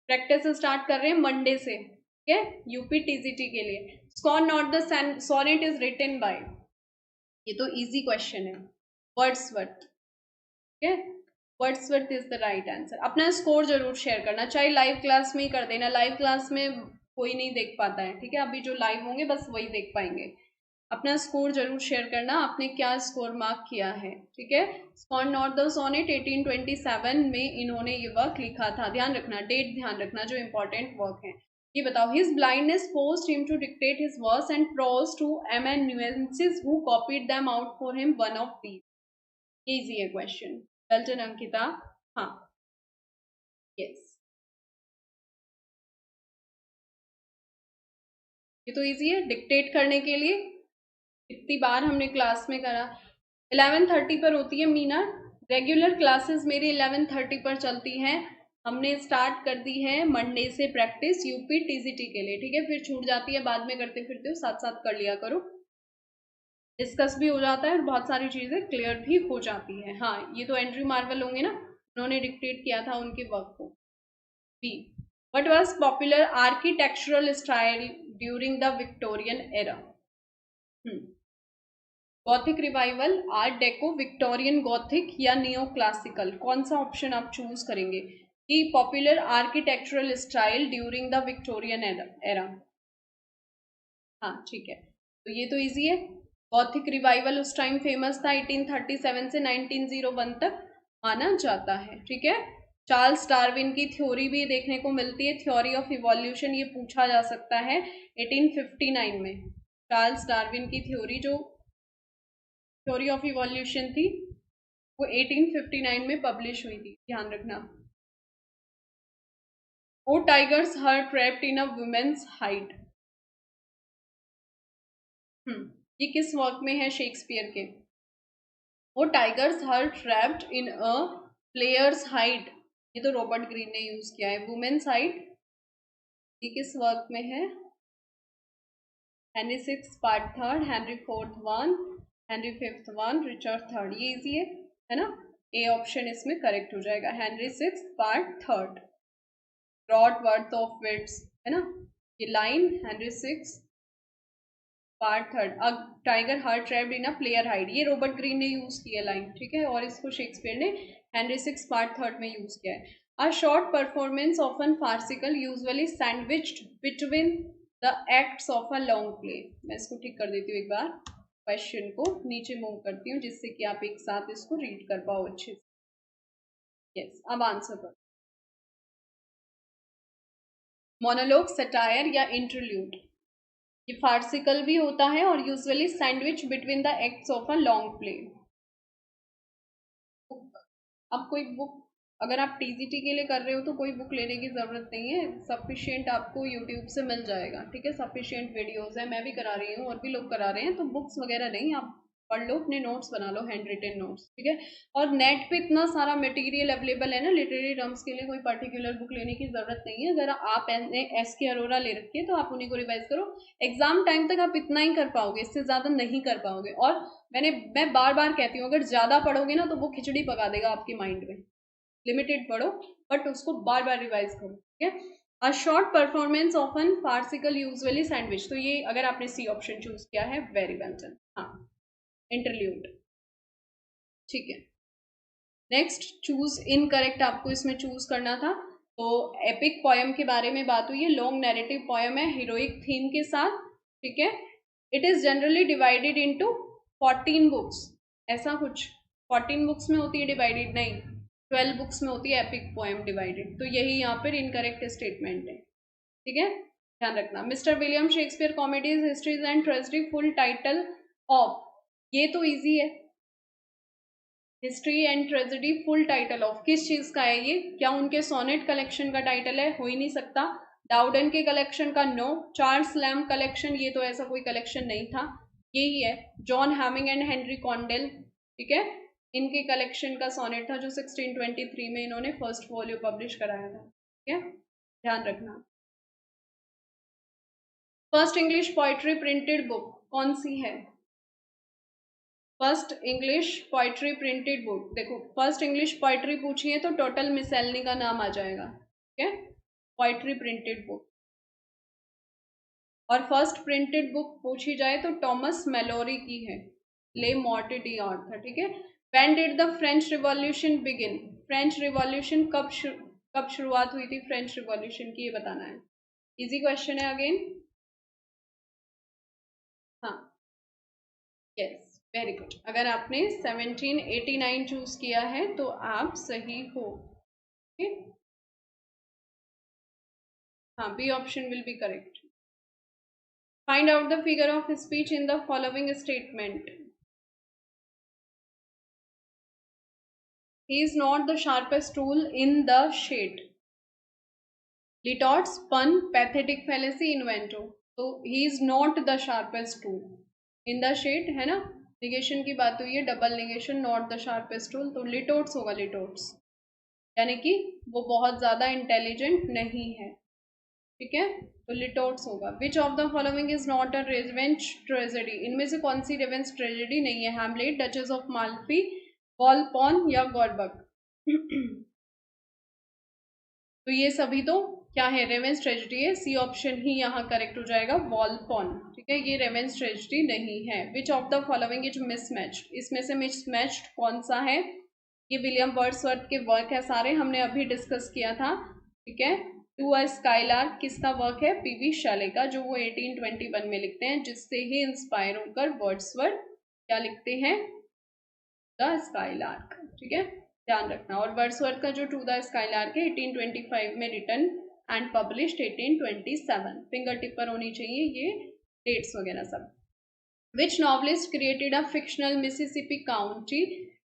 प्रैक्टिस स्टार्ट कर रहे हैं मंडे से, ठीक है, यूपी टीजीटी के लिए। Scorn not the sonnet is written by. ये तो इजी क्वेश्चन है, वर्ड्सवर्थ, ठीक है। Wordsworth is the right answer. अपना स्कोर जरूर शेयर करना, चाहे लाइव क्लास में ही कर देना। लाइव क्लास में कोई नहीं देख पाता है, ठीक है। अभी जो लाइव होंगे बस वही देख पाएंगे। अपना स्कोर जरूर शेयर करना, आपने क्या स्कोर मार्क किया है, ठीक है। स्कॉन नॉट द सोनेट 1827 में इन्होंने ये वर्क लिखा था। ध्यान रखना, डेट ध्यान रखना, जो इंपॉर्टेंट वर्क है। ये बताओ, his blindness forced him to dictate his verse and prose to amanuensis who copied them out for him, one of these. Easy है क्वेश्चन। बेल्टन, अंकिता, हाँ, यस, ये तो इजी है डिक्टेट करने के लिए। इतनी बार हमने क्लास में करा। 11:30 पर होती है मीना, रेगुलर क्लासेस मेरी 11:30 पर चलती हैं। हमने स्टार्ट कर दी है मंडे से प्रैक्टिस यूपी टीजीटी के लिए, ठीक है। फिर छूट जाती है, बाद में करते फिरते हो, साथ साथ कर लिया करो। डिस्कस भी हो जाता है और बहुत सारी चीज़ें क्लियर भी हो जाती है। हाँ, ये तो एंड्रयू मार्वल होंगे ना, उन्होंने डिक्टेट किया था उनके वर्क को। B, what was popular architectural style during the Victorian era? Gothic revival, art deco, Victorian Gothic या नियो क्लासिकल? कौन सा ऑप्शन आप चूज करेंगे? कि popular architectural style during the Victorian era. हाँ ठीक है, तो ये तो इजी है। गॉथिक रिवाइवल उस टाइम फेमस था, 1837 से 1901 तक माना जाता है, ठीक है। चार्ल्स डार्विन की थ्योरी भी देखने को मिलती है, थ्योरी ऑफ इवोल्यूशन, ये पूछा जा सकता है 1859 में। चार्ल्स डार्विन की थ्योरी, जो थ्योरी ऑफ इवोल्यूशन थी, वो 1859 में पब्लिश हुई थी, ध्यान रखना। O tigers her trapped in a women's hide, ये किस वर्क में है शेक्सपियर के? O tigers her trapped in a player's hide, ये तो रॉबर्ट ग्रीन ने यूज किया है। वुमेन्स हाइड, ये किस वर्क में है? Henry six part third, Henry fourth one, Henry fifth one, Richard third. ये इजी है ना। ए ऑप्शन इसमें करेक्ट हो जाएगा, Henry six part third, broad worth of wits, है ना। ये लाइन हेनरी सिक्स पार्ट थर्ड, अब tiger her trapped in a player hide, ये रॉबर्ट ग्रीन ने यूज किया लाइन, ठीक है। और इसको शेक्सपियर ने हेनरी सिक्स पार्ट थर्ड में यूज किया है। A short performance of an farcical usually sandwiched between the acts of a long play. मैं इसको ठीक कर देती हूँ एक बार, क्वेश्चन को नीचे मूव करती हूँ जिससे कि आप एक साथ इसको रीड कर पाओ अच्छे से। यस, अब आंसर करो। मोनोलॉग, सटायर या इंटरल्यूड? ये फार्सिकल भी होता है और usually sandwich between the acts of a long play. अब कोई बुक, अगर आप टीजीटी के लिए कर रहे हो तो कोई बुक लेने की ज़रूरत नहीं है, सफिशिएंट आपको यूट्यूब से मिल जाएगा, ठीक है। सफिशिएंट वीडियोस है, मैं भी करा रही हूँ और भी लोग करा रहे हैं, तो बुक्स वगैरह नहीं, आप पढ़ लो, अपने नोट्स बना लो, हैंड रिटन नोट्स, ठीक है। और नेट पे इतना सारा मटेरियल अवेलेबल है ना, लिटरेरी टर्म्स के लिए कोई पर्टिकुलर बुक लेने की जरूरत नहीं है। अगर आप एस के अरोरा ले रखी है तो आप उन्हीं को रिवाइज करो। एग्जाम टाइम तक आप इतना ही कर पाओगे, इससे ज्यादा नहीं कर पाओगे। और मैं बार बार कहती हूँ, अगर ज्यादा पढ़ोगे ना तो वो खिचड़ी पका देगा आपके माइंड में। लिमिटेड पढ़ो बट उसको बार बार रिवाइज करो, ठीक है। A short performance often farcical usually sandwich, तो ये अगर आपने सी ऑप्शन चूज किया है, वेरी वेल डन। हाँ, इंटरल्यूड, ठीक है। नेक्स्ट, चूज इनकरेक्ट आपको इसमें चूज करना था। तो एपिक पोयम के बारे में बात हुई है, लॉन्ग नैरेटिव पोयम है हीरोइक थीम के साथ, ठीक है। It is generally divided into 14 books, ऐसा कुछ 14 बुक्स में होती है डिवाइडेड, नहीं 12 बुक्स में होती है एपिक पोयम डिवाइडेड। तो यही यहाँ पर इनकरेक्ट स्टेटमेंट है, ठीक है, ध्यान रखना। Mister William Shakespeare comedies, histories and tragedy, full title of, ये तो इजी है, history and tragedy full title of किस चीज का है ये? क्या उनके सोनेट कलेक्शन का टाइटल है? हो ही नहीं सकता। डाउडन के कलेक्शन का? नो। चार्ल्स लैम्ब कलेक्शन, ये तो ऐसा कोई कलेक्शन नहीं था, यही है। John Hamming and Henry Condell, ठीक है, इनके कलेक्शन का सोनेट था जो 1623 में इन्होंने फर्स्ट वॉल्यूम पब्लिश कराया था, ठीक है, ध्यान रखना। First English poetry printed book कौन सी है? First English poetry printed book, देखो फर्स्ट इंग्लिश पोइट्री पूछी है तो टोटल मिसैलनी का नाम आ जाएगा, ठीक है, पोइट्री प्रिंटेड बुक। और फर्स्ट प्रिंटेड बुक पूछी जाए तो टॉमस मैलोरी की है, ले मॉर्टे डी आर्थर, ठीक है। When did the French revolution begin, French revolution कब शुरुआत हुई थी फ्रेंच रिवॉल्यूशन की, ये बताना है। इजी क्वेश्चन है अगेन, हाँ, यस, वेरी गुड। अगर आपने 1789 चूज किया है तो आप सही हो, okay? हाँ, B option will be correct. Find out the figure of speech in the following statement. He is not the sharpest tool in the shed, litotes, pun, pathetic fallacy, innuendo. तो he is not the sharpest tool in the shed, है ना, निगेशन की बात हुई है, double negation, not the sharpest tool, तो लिटोट्स होगा, लिटोट्स, यानी कि वो बहुत ज्यादा इंटेलिजेंट नहीं है, ठीक है, तो लिटोट्स होगा। विच of the following is not a revenge tragedy, इनमें से कौन सी रिवेंज ट्रेजेडी नहीं है? हैमलेट, डचेस ऑफ माल्फी, वॉलपॉन या गॉलबर्ग। तो ये सभी तो क्या है, रेवेंस ट्रेजेडी है, सी ऑप्शन ही यहाँ करेक्ट हो जाएगा, वॉलपॉन, ठीक है, ये रेवेंस ट्रेजेडी नहीं है। विच of the following is mismatched, इसमें से मिसमैच्ड कौन सा है? ये विलियम वर्ड्सवर्थ के वर्क है सारे, हमने अभी डिस्कस किया था, ठीक है। टू अ स्काईलार्क किसका वर्क है? पीवी शैले का, जो वो 1821 में लिखते हैं, जिससे ही इंस्पायर होकर वर्ड्सवर्थ क्या लिखते हैं? द स्काईलार्क, ठीक है, ध्यान रखना। और वर्ड्सवर्थ का जो टू द स्काईलार्क है 1825 में written and published 1827, finger tip पर होनी चाहिए ये डेट्स वगैरह सब। Which novelist created a fictional Mississippi county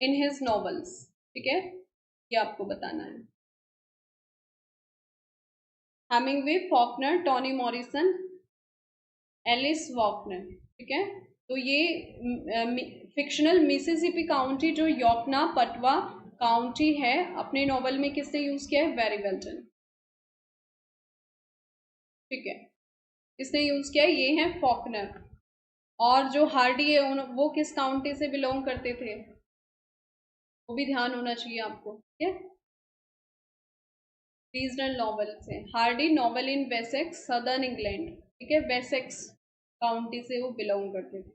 in his novels, ठीक है, ये आपको बताना है। Hemingway, Faulkner, Toni Morrison, Alice Walker, ठीक है। तो ये फिक्शनल मिसिसिपी काउंटी जो योकना पटवा काउंटी है, अपने नॉवल में किसने यूज किया है? वेरी वेल डन, ठीक है, किसने यूज किया है? ये है फॉकनर। और जो हार्डी है वो किस काउंटी से बिलोंग करते थे? वो भी ध्यान होना चाहिए आपको, ठीक है, रीजनल नॉवल से। Hardy novel in Wessex, southern England, ठीक है, वेसेक्स काउंटी से वो बिलोंग करते थे,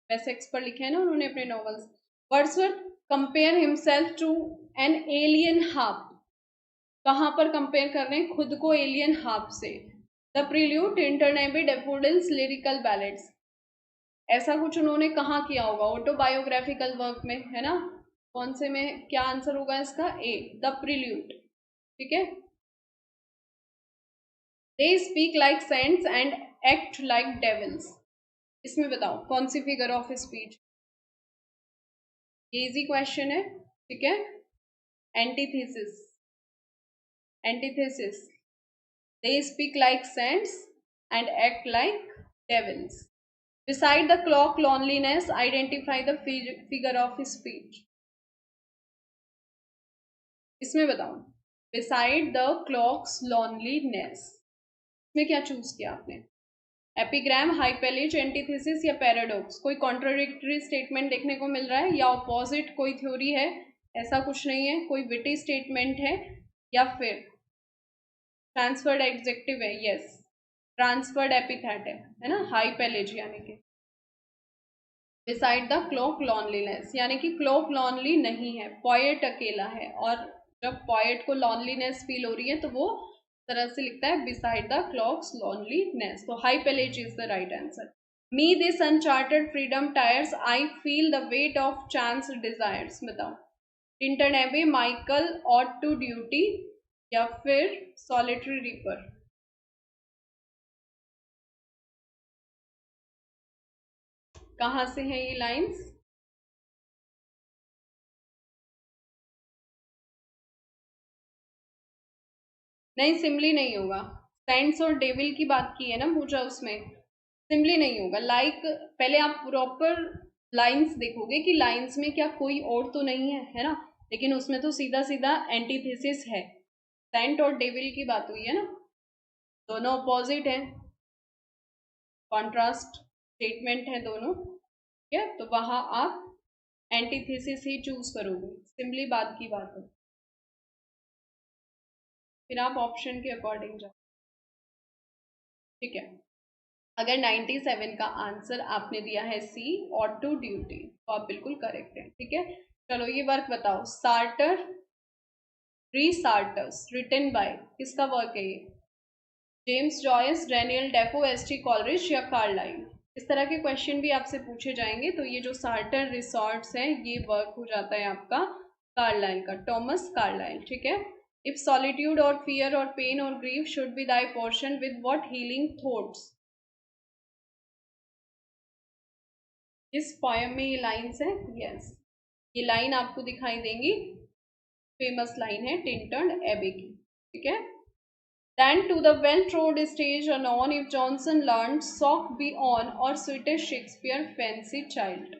वेसेक्स पर लिखे हैं ना उन्होंने अपने novels. Wordsworth compare himself to an alien half, कहाँ पर कंपेयर कर रहे हैं खुद को? एलियन हाफ से। द प्रील्यूड, इंटरनेबी, डेफोडिल्स, लिरिकल बैलेट्स, ऐसा कुछ उन्होंने कहाँ किया होगा? ऑटोबायोग्राफिकल वर्क में, है ना, कौन से में? क्या आंसर होगा इसका? ए, द प्रील्यूड, ठीक है। They speak like saints and act like devils, इसमें बताओ कौन सी figure of speech? Easy question है, ठीक है। Antithesis, antithesis, they speak like saints and act like devils, Beside the clock loneliness, identify the figure of speech. इसमें बताओ, beside the clock's loneliness, इसमें क्या चूज किया आपने? एपिग्राम, हाइपेलेज, एंटीथेसिस या पैराडॉक्स? कोई कॉन्ट्राडिक्टरी स्टेटमेंट देखने को मिल रहा है या ऑपोजिट कोई थ्योरी है? ऐसा कुछ नहीं है। कोई विटी स्टेटमेंट है या फिर ट्रांसफर्ड एडजेक्टिव है? यस, ट्रांसफर्ड एपिथेट है ना, हाइपेलेज यानी कि। बिसाइड द क्लॉक लॉनलीनेस यानी कि क्लॉक लॉनली नहीं है, पॉएट अकेला है, और जब पॉएट को लॉनलीनेस फील हो रही है तो वो तरह से लिखता है बिसाइड द क्लॉक्स लॉनलीनेस। तो hypallage is the right answer. Me this uncharted freedom tires, I feel the weight of chance desires. बताओ, Tintern Abbey, Michael ode to duty या फिर सॉलिटरी रीपर? कहाँ से है ये लाइंस? नहीं, सिम्पली नहीं होगा। सेंट्स और डेविल की बात की है ना पूजा, उसमें सिम्पली नहीं होगा। लाइक पहले आप प्रॉपर लाइंस देखोगे कि लाइंस में क्या कोई और तो नहीं है ना, लेकिन उसमें तो सीधा सीधा एंटीथेसिस है। सेंट और डेविल की बात हुई है ना, दोनों अपोजिट है, कॉन्ट्रास्ट स्टेटमेंट है दोनों, ठीक है? तो वहां आप एंटीथेसिस ही चूज करोगे, सिंपली बात की बात है। फिर आप ऑप्शन के अकॉर्डिंग जाओ, ठीक है? अगर 97 का आंसर आपने दिया है सी, ऑट टू ड्यूटी, तो आप बिल्कुल करेक्ट है, ठीक है? चलो ये वर्क बताओ, सार्टर रीसार्टर्स रिटन बाय, किसका वर्क है ये? James Joyce, Daniel Defoe, S T. Coleridge या कार्लाइल? इस तरह के क्वेश्चन भी आपसे पूछे जाएंगे। तो ये जो सार्टर रिसॉर्ट्स है ये वर्क हो जाता है आपका कार्लाइल का, टॉमस कार्लाइल, ठीक है? इफ सॉलिट्यूड और फियर और पेन और grief should be Dai portion, with what healing thoughts? इस पोयम में ये लाइन्स है, यस, ये लाइन आपको दिखाई देंगी, फेमस लाइन है टिंटन एबे की, ठीक है? Then to the well-trod stage anon, if Johnson learned sock be on, or sweetest Shakespeare fancy child?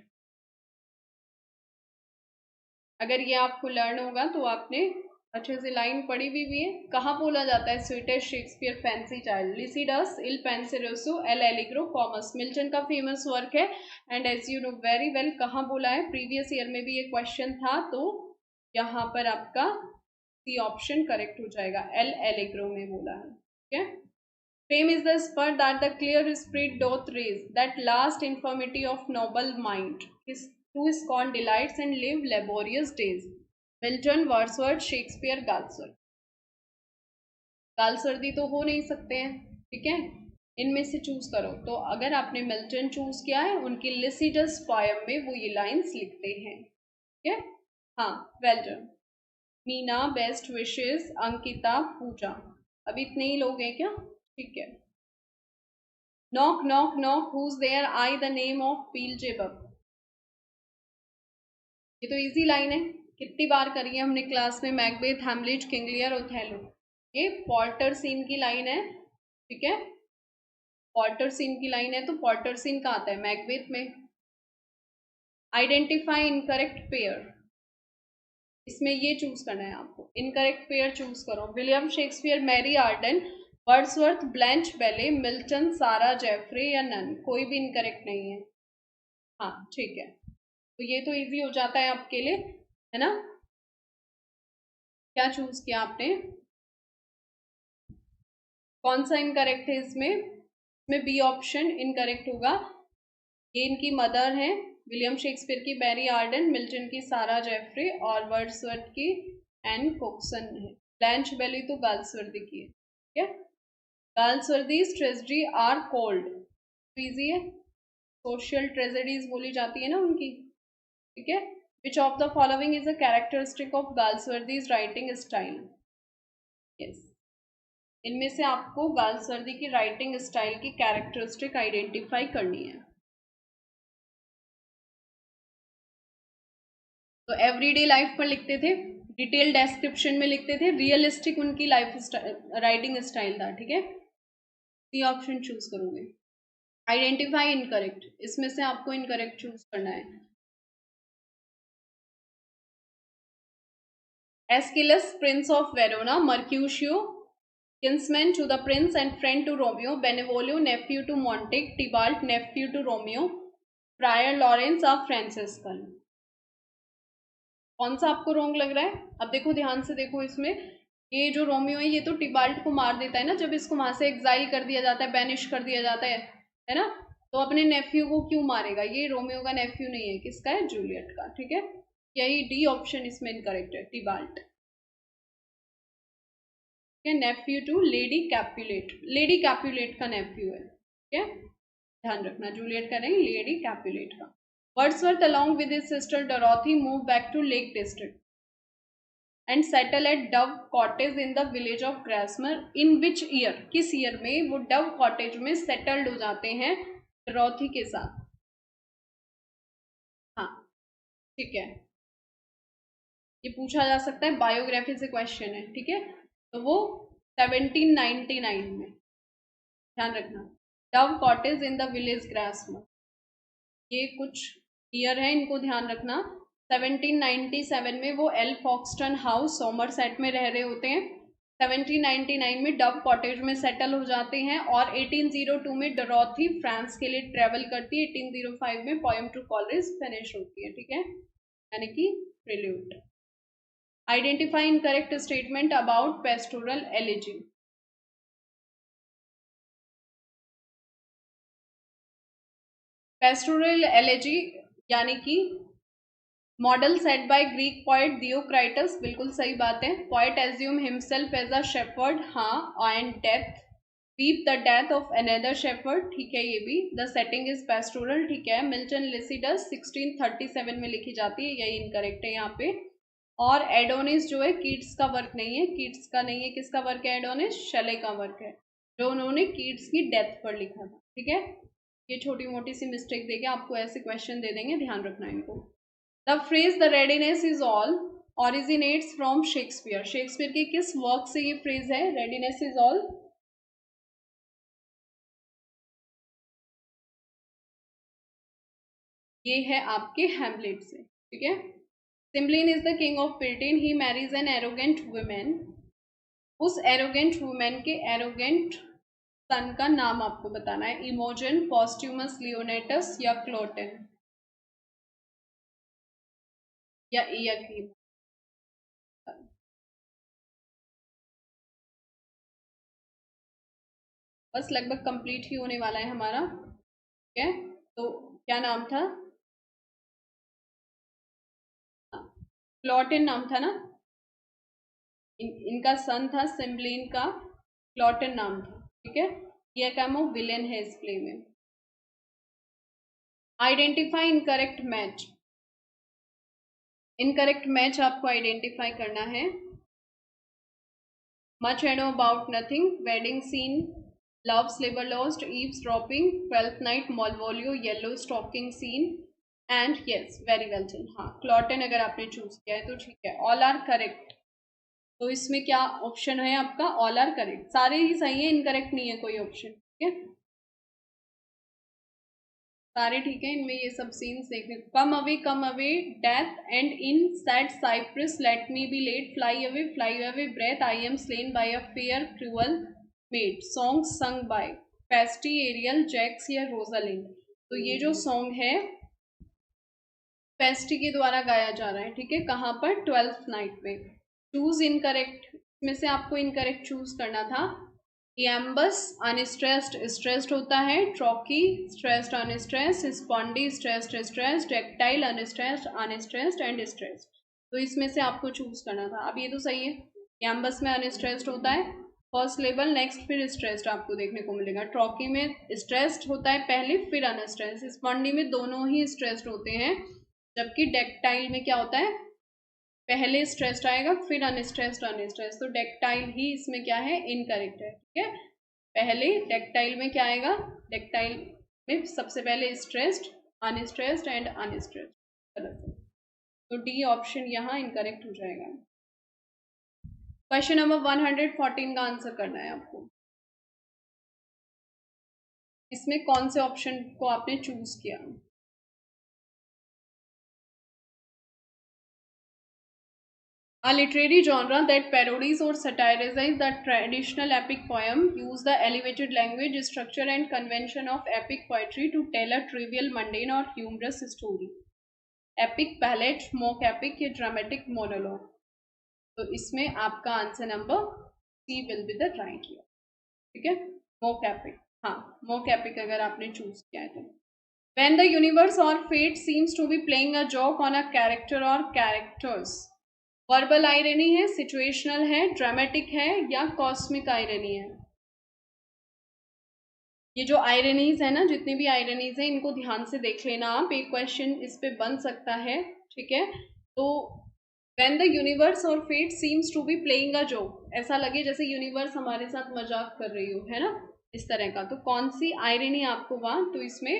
अगर ये आपको लर्न होगा तो आपने अच्छे से लाइन पढ़ी भी है। कहाँ बोला जाता है sweetest Shakespeare fancy child? Lycidas, Il Penseroso, L'Allegro, Comus. Milton का फेमस वर्क है, and as you know very well कहाँ बोला है, प्रीवियस ईयर में भी ये क्वेश्चन था, तो यहाँ पर आपका सी ऑप्शन करेक्ट हो जाएगा, एल एलिग्रो में बोला है, ठीक है? Fame is the spur that the clear spirit doth raise, that last infirmity of noble mind, his to his scorn delights and live laborious days. Milton, Wordsworth, Shakespeare, Galsworth? Galsworthy तो हो नहीं सकते हैं, ठीक है? इनमें से चूज करो। तो अगर आपने मिल्टन चूज किया है, उनकी लिसिडस पोयम में वो ये लाइंस लिखते हैं, ठीक है? हाँ, well done. Meena, best wishes, Ankita, Pooja, अभी इतने ही लोग हैं क्या? ठीक है। Knock knock knock, who's there, I the name of Beelzebub? ये तो इजी लाइन है, कितनी बार करी है हमने क्लास में, Macbeth, Hamlet, King Lear, Othello. ये पॉर्टर सीन की लाइन है, ठीक है? पॉर्टर सीन की लाइन है, तो पॉर्टर सीन का आता है मैकबेथ में। आइडेंटिफाई इनकरेक्ट पेयर, इसमें ये चूज करना है आपको, इनकरेक्ट पेयर चूज करो। William Shakespeare, Mary Arden, Wordsworth, Blanche Belle, Milton, Sarah Jeffrey या नन? कोई भी इनकरेक्ट नहीं है। हाँ, ठीक है, तो ये तो इजी हो जाता है आपके लिए, है ना? क्या चूज किया आपने? कौन सा इनकरेक्ट है इसमें बी ऑप्शन इनकरेक्ट होगा। ये इनकी मदर है, विलियम शेक्सपियर की मैरी आर्डन, मिल्टन की सारा जेफरे, और वर्ड्सवर्थ की एन कोक्सन है। ब्लैंच बेली तो गाल्सवर्दी की है, ठीक है? Galsworthy's tragedy are cold, easy है, सोशल ट्रेजेडीज बोली जाती है ना उनकी, ठीक है? Which of the following is a characteristic of Galsworthy's writing style? Yes. इनमें से आपको गाल्सवर्दी की राइटिंग स्टाइल की कैरेक्टरिस्टिक आइडेंटिफाई करनी है। तो एवरीडे लाइफ पर लिखते थे, डिटेल डेस्क्रिप्शन में लिखते थे, रियलिस्टिक उनकी लाइफ राइटिंग स्टाइल था, ठीक है? सी ऑप्शन चूज करोगे। आइडेंटिफाई इनकरेक्ट, इसमें से आपको इनकरेक्ट चूज करना है। Aeschylus Prince of Verona, Mercutio kinsman to the prince and friend to Romeo, Benevolio nephew to Montague, Tybalt nephew to Romeo, Prior Lawrence of Franciscan। कौन सा आपको रोंग लग रहा है? अब देखो, ध्यान से देखो, इसमें ये जो रोमियो है ये तो टिबाल्ट को मार देता है ना, जब इसको वहां से एग्जाइल कर दिया जाता है, बैनिश कर दिया जाता है ना, तो अपने नेफ्यू को क्यों मारेगा? ये रोमियो का नेफ्यू नहीं है, किसका है? जूलियट का। ठीक है, यही डी ऑप्शन इसमें इनकरेक्ट है, Tybalt. Nephew to lady Capulet, lady Capulet का नेफ्यू है। ठीक है, ध्यान रखना, जूलियट का नहीं, लेडी कैपुलेट का। Wordsworth along with his sister Dorothy moved back to Lake District and settle at Dove Cottage in the village of Grasmere in which year? किस ईयर में वो डव कॉटेज में सेटल्ड हो जाते हैं डोरॉथी के साथ? हाँ, ठीक है, ये पूछा जा सकता है, बायोग्राफी से क्वेश्चन है। ठीक है, तो वो 1799 में, ध्यान रखना, Dove Cottage in the village Grasmere, ये कुछ ईयर है, इनको ध्यान रखना। 1797 में वो एल फॉक्सटन हाउस सोमरसेट में रह रहे होते हैं, 1799 में डव कॉटेज में सेटल हो जाते हैं, और 1802 में डोरॉथी फ्रांस के लिए ट्रेवल करती है, 1805 में पोएम टू कॉलरेज फिनिश होती है। ठीक है, यानी कि prelude. Identify incorrect statement about pastoral elegy. Pastoral elegy यानी कि model set by Greek poet Theocritus, बिल्कुल सही बात है। Poet assume himself as a shepherd, हाँ, and death weep the death of another shepherd, ठीक है, ये भी। द सेटिंग इज पेस्टोरल, ठीक है। मिल्टन लिसिडस 1637 में लिखी जाती है, यही इनकरेक्ट है यहाँ पे। और एडोनिस जो है कीट्स का वर्क नहीं है, कीट्स का नहीं है, किसका वर्क है एडोनिस? शले का वर्क है, जो उन्होंने कीट्स की डेथ पर लिखा था। ठीक है, ये छोटी मोटी सी मिस्टेक देके आपको ऐसे क्वेश्चन दे देंगे, ध्यान रखना इनको। The phrase the readiness is all originates from Shakespeare, Shakespeare के किस वर्क से ये फ्रेज है, रेडीनेस इज ऑल? ये है आपके हैमलेट से। ठीक है, Cymbeline is the king of Britain, he marries an arrogant women, उस एरोगेंट वुमेन के एरोगेंट सन का नाम आपको बताना है, इमोजन, पॉस्ट्यूमस, लियोनेटस या क्लोटेन या इयकीन। बस लगभग कंप्लीट ही होने वाला है हमारा। ठीक है, तो क्या नाम था? क्लोटेन नाम था ना, इनका सन था सिम्बलिन का, क्लोटेन नाम था। ठीक है, ये कैमो विलेन है इस प्ले में। Identify incorrect match, incorrect match आपको आइडेंटिफाई करना है। Much ado about nothing, wedding scene, Love's Labour's Lost, eaves dropping, 12th night, Malvolio, yellow stocking scene, and yes, very well done. हाँ, क्लोटेन अगर आपने चूज किया है तो ठीक है, ऑल आर करेक्ट। तो इसमें क्या ऑप्शन है आपका? ऑल आर करेक्ट, सारे ही सही है, इनकरेक्ट नहीं है कोई ऑप्शन। ठीक है, सारे ठीक है, इनमें ये सब सीन्स देखने को। Come away, death and in sad cypress, let me be laid, fly away, breath, I am slain by a fair cruel maid, song sung by Feste, Ariel, Jaques या रोजालिंड। तो ये जो सॉन्ग है फेस्टी के द्वारा गाया जा रहा है। ठीक है, कहाँ पर? 12th नाइट में। चूज इनकरेक्ट, इसमें से आपको इनकरेक्ट चूज करना था। एम्बस अनस्ट्रेस्ड, स्ट्रेस्ड होता है, trochee stressed unstressed, spondee stressed stressed, dactyl unstressed unstressed and stressed. तो इसमें से आपको चूज करना था। अब ये तो सही है, एम्बस में अनस्ट्रेस्ड होता है फर्स्ट लेवल, नेक्स्ट फिर स्ट्रेस्ड आपको देखने को मिलेगा। ट्रॉकी में स्ट्रेस्ड होता है पहले, फिर अनस्ट्रेस्ड। स्पॉन्डी में दोनों ही स्ट्रेस्ड होते हैं, जबकि डेक्टाइल में क्या होता है, पहले स्ट्रेस्ड आएगा फिर अनस्ट्रेस्ड अनस्ट्रेस्ड। तो डेक्टाइल ही इसमें क्या है, इनकरेक्ट है। ठीक है, पहले डेक्टाइल में क्या आएगा, डेक्टाइल में सबसे पहले स्ट्रेस्ड, अनस्ट्रेस्ड एंड अनस्ट्रेस्ड, गलत है। तो डी ऑप्शन यहाँ इनकरेक्ट हो जाएगा। क्वेश्चन नंबर 114 का आंसर करना है आपको। इसमें कौन से ऑप्शन को आपने चूज किया? A literary genre that parodies or satirizes the traditional epic poem use the elevated language, structure and convention of epic poetry to tell a trivial, mundane or humorous story. Epic palette, mock epic या dramatic monologue. तो इसमें आपका answer number C will be the right. ठीक है, मोक एपिक। हाँ, मोक एपिक अगर आपने चूज किया है तो। When the universe or fate seems to be playing a joke on a character or characters. Verbal irony है, सिचुएशनल है, ड्रामेटिक है या कॉस्मिक आयरनी है? ये जो आयरनीज है ना, जितनी भी आयरनीज है इनको ध्यान से देख लेना आप, एक क्वेश्चन इस पे बन सकता है। ठीक है, तो When the universe or fate seems to be playing a joke, ऐसा लगे जैसे यूनिवर्स हमारे साथ मजाक कर रही हो, है ना, इस तरह का। तो कौन सी आयरनी आपको वहां, तो इसमें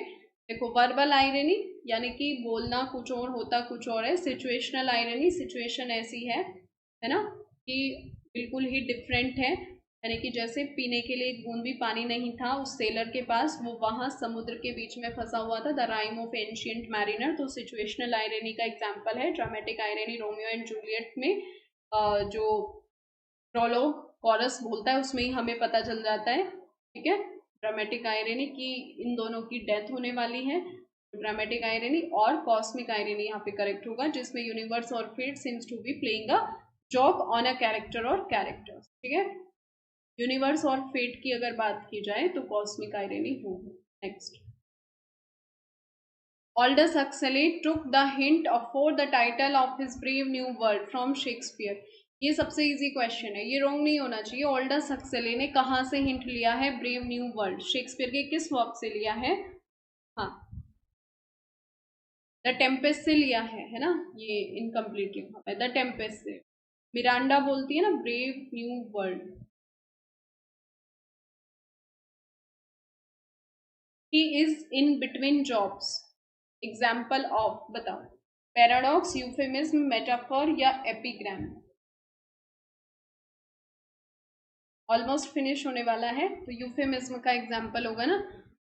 देखो वर्बल आयरनी यानी कि बोलना कुछ और होता कुछ और है। सिचुएशनल आयरनी, सिचुएशन ऐसी है ना, कि बिल्कुल ही डिफरेंट है, यानी कि जैसे पीने के लिए एक बूंद भी पानी नहीं था उस सेलर के पास, वो वहां समुद्र के बीच में फंसा हुआ था। The rhyme of ancient mariner, तो सिचुएशनल आयरनी का एग्जांपल है। Dramatic irony Romeo and Juliet में जो प्रोलोग कोरस बोलता है उसमें ही हमें पता चल जाता है। ठीक है, ड्रामेटिक आयरनी की इन दोनों की डेथ होने वाली है। ड्रामेटिक आयरनी और कॉस्मिक आयरनी यहाँ पे करेक्ट होगा, जिसमें यूनिवर्स और fate seems to be playing a joke on a character और कैरेक्टर्स। ठीक है, यूनिवर्स और फेट की अगर बात की जाए तो कॉस्मिक आयरनी होगी। Next, Aldous Huxley took the hint for the title of his Brave New World from Shakespeare. ये सबसे इजी क्वेश्चन है, ये रॉन्ग नहीं होना चाहिए। ऑल्डस हक्सले ने कहाँ से हिंट लिया है ब्रेव न्यू वर्ल्ड? शेक्सपियर के किस वर्क से लिया है? हाँ, द टेम्पेस्ट से लिया है ना, ये इनकम्प्लीट लिखा है, द टेम्पेस्ट से। मिरांडा बोलती है ना brave new world. He is in between jobs. Example of बताओ। पैराडॉक्स, यूफेमिज्म, मेटाफर या एपिग्राम? ऑलमोस्ट फिनिश होने वाला है, तो यूफेमिज्म का एग्जाम्पल होगा ना,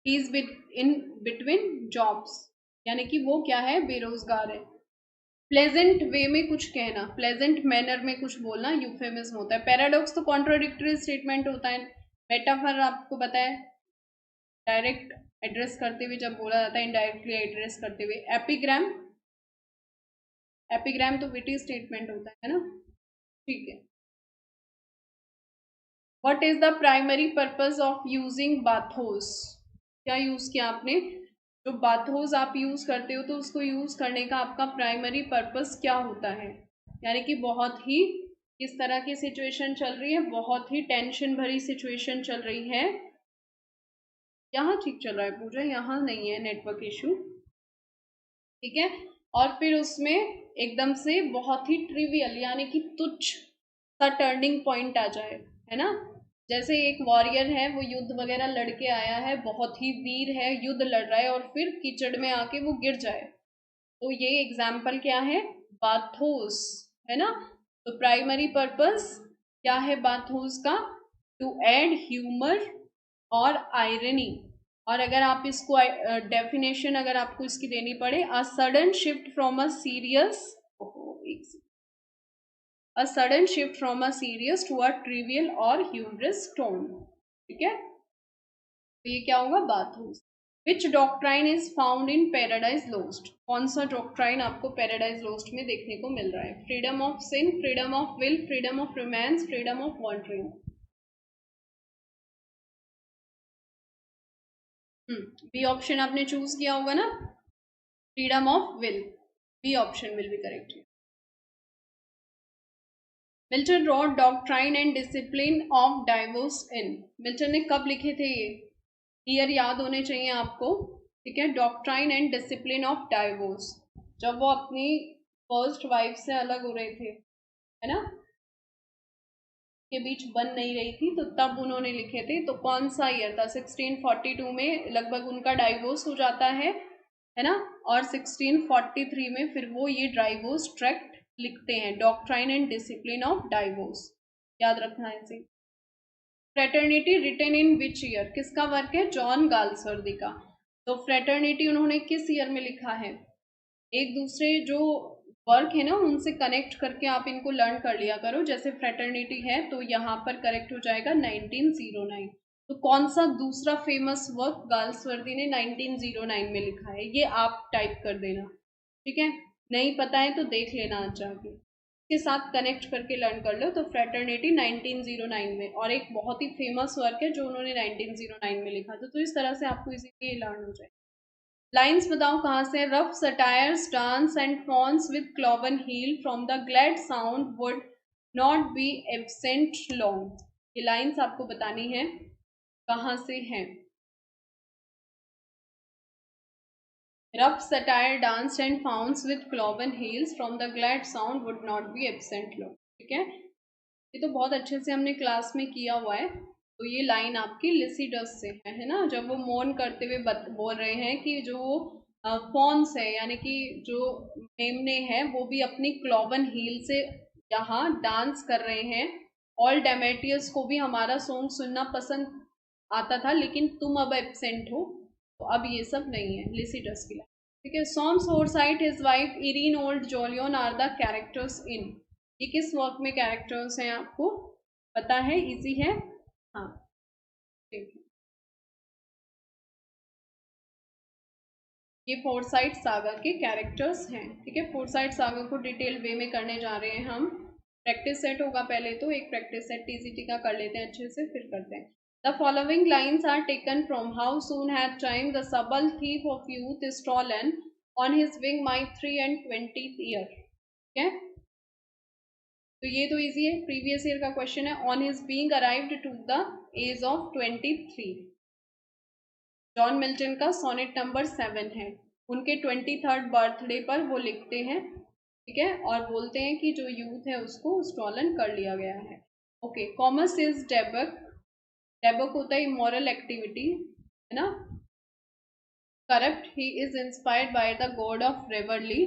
he is in between jobs, यानी कि वो क्या है, बेरोजगार है। प्लेजेंट वे में कुछ कहना, प्लेजेंट मैनर में कुछ बोलना यूफेमिज्म होता है। पैराडॉक्स तो कॉन्ट्रोडिक्टरी स्टेटमेंट होता है। मेटाफर आपको पता है, डायरेक्ट एड्रेस करते हुए जब बोला जाता है, इनडायरेक्टली एड्रेस करते हुए। एपिग्राम, एपिग्राम तो विटी स्टेटमेंट होता है ना। ठीक है, what is the primary purpose of using bathos? क्या यूज किया आपने? जो बाथोस आप यूज करते हो तो उसको यूज करने का आपका प्राइमरी पर्पस क्या होता है? यानी कि बहुत ही किस तरह की सिचुएशन चल रही है, बहुत ही टेंशन भरी सिचुएशन चल रही है। यहाँ ठीक चल रहा है पूजा, यहाँ नहीं है नेटवर्क इशू। ठीक है, और फिर उसमें एकदम से बहुत ही ट्रिवियल यानी कि तुच्छ सा टर्निंग पॉइंट आ जाए, है ना। जैसे एक वॉरियर है, वो युद्ध वगैरह लड़के आया है, बहुत ही वीर है, युद्ध लड़ रहा है और फिर कीचड़ में आके वो गिर जाए, तो ये एग्जाम्पल क्या है, बाथोस, है ना। तो प्राइमरी पर्पस क्या है बाथोस का? टू ऐड ह्यूमर और आयरनी। और अगर आप इसको डेफिनेशन अगर आपको इसकी देनी पड़े, a sudden shift from a serious to a trivial और ह्यूमरस टोन। ठीक है, तो ये क्या होगा, bathos. Which doctrine is found in Paradise Lost? कौन सा डॉक्ट्राइन आपको पैराडाइज लोस्ट में देखने को मिल रहा है? Freedom of sin, freedom of will, freedom of romance, freedom of wandering? B option आपने चूज किया होगा ना, freedom of will. B option will be correct. Milton wrote doctrine and discipline of divorce in? Milton ने कब लिखे थे ये? ईयर याद होने चाहिए आपको। ठीक है, doctrine and discipline of divorce, जब वो अपनी फर्स्ट वाइफ से अलग हो रहे थे, है ना, के बीच बन नहीं रही थी, तो तब उन्होंने लिखे थे। तो कौन सा ईयर था? 1642 में लगभग उनका डाइवोर्स हो जाता है ना, और 1643 में फिर वो ये डाइवोर्स ट्रैक्ट लिखते हैं, doctrine and discipline of divorce. याद रखना है इसे। Fraternity written in which year, किसका वर्क है? जॉन गाल्सवर्दी का। तो फ्रेटर्निटी उन्होंने किस ईयर में लिखा है? एक दूसरे जो वर्क है ना उनसे कनेक्ट करके आप इनको लर्न कर लिया करो। जैसे फ्रेटर्निटी है तो यहाँ पर करेक्ट हो जाएगा 1909। तो कौन सा दूसरा फेमस वर्क गाल्सवर्दी ने 1909 में लिखा है, ये आप टाइप कर देना, ठीक है। नहीं पता है तो देख लेना आज जाके, के साथ कनेक्ट करके लर्न कर लो। तो फ्रेटर्निटी 1909 में, और एक बहुत ही फेमस वर्क है जो उन्होंने 1909 में लिखा था। तो इस तरह से आपको इजीली लर्न हो जाए। लाइन्स बताओ कहाँ से? Rough satyrs dance and fauns with cloven heel from the glad sound would not be absent long. ये लाइन्स आपको बतानी है कहाँ से हैं। Rough satire danced and fawns with cloven heels from the glad sound would not be absent long। ठीक है, ये तो बहुत अच्छे से हमने क्लास में किया हुआ है। तो ये लाइन आपकी लिसिडस से है ना, जब वो मौन करते हुए बोल रहे हैं कि जो फॉन्स है यानी कि जो मेमने हैं वो भी अपनी क्लोवन हील से यहाँ डांस कर रहे हैं। ऑल डेमेटियस को भी हमारा सॉन्ग सुनना पसंद आता था लेकिन तुम अब एब्सेंट हो, तो अब ये सब नहीं है। लिसिडस की लाइन, ठीक है। Soames Forsyte, his wife Irene old Jolyon are the characters in. ये किस वर्क में कैरेक्टर्स हैं आपको पता है? इजी है, हाँ ठीक है। ये फोरसाइट सागा के कैरेक्टर्स हैं, ठीक है। फोरसाइट सागा को डिटेल वे में करने जा रहे हैं हम। प्रैक्टिस सेट होगा पहले, तो एक प्रैक्टिस सेट टीसीटी का कर लेते हैं अच्छे से, फिर करते हैं। The following lines are taken from How Soon Hath Time the Subtle Thief of Youth is Stolen on His Wing My 23 Year। ठीक है, तो ये तो इजी है, प्रीवियस ईयर का क्वेश्चन है। On his being arrived to the age of 23, John Milton का सोनेट नंबर 7 है। उनके 23rd बर्थडे पर वो लिखते हैं, ठीक है, और बोलते हैं कि जो यूथ है उसको स्टॉलन कर लिया गया है। Okay, Comus is debauch. Debauch होता है इमोरल एक्टिविटी, है ना। Corrupt, he is inspired by the god of revelry.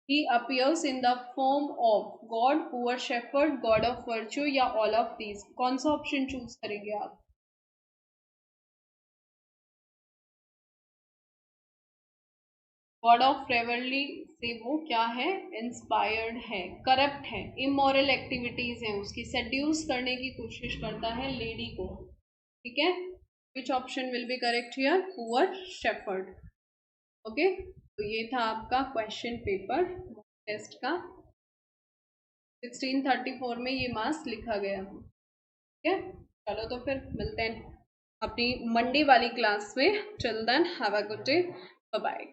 He appears in the form of god, poor shepherd, god of virtue, या ऑल ऑफ दीज। कौन सा ऑप्शन चूज करेंगे आप? गॉड ऑफ रेवरली से वो क्या है? इंस्पायर्ड है। करप्ट है, इमोरल एक्टिविटीज है उसकी, सेड्यूस करने की कोशिश करता है लेडी को, ठीक है। विच option will be correct here? Poor shepherd. Okay, तो ये था आपका क्वेश्चन पेपर टेस्ट का। 1634 में ये मार्क्स लिखा गया, ठीक है। चलो तो फिर मिलते हैं अपनी मंडे वाली क्लास में। Till then have a good day, bye bye.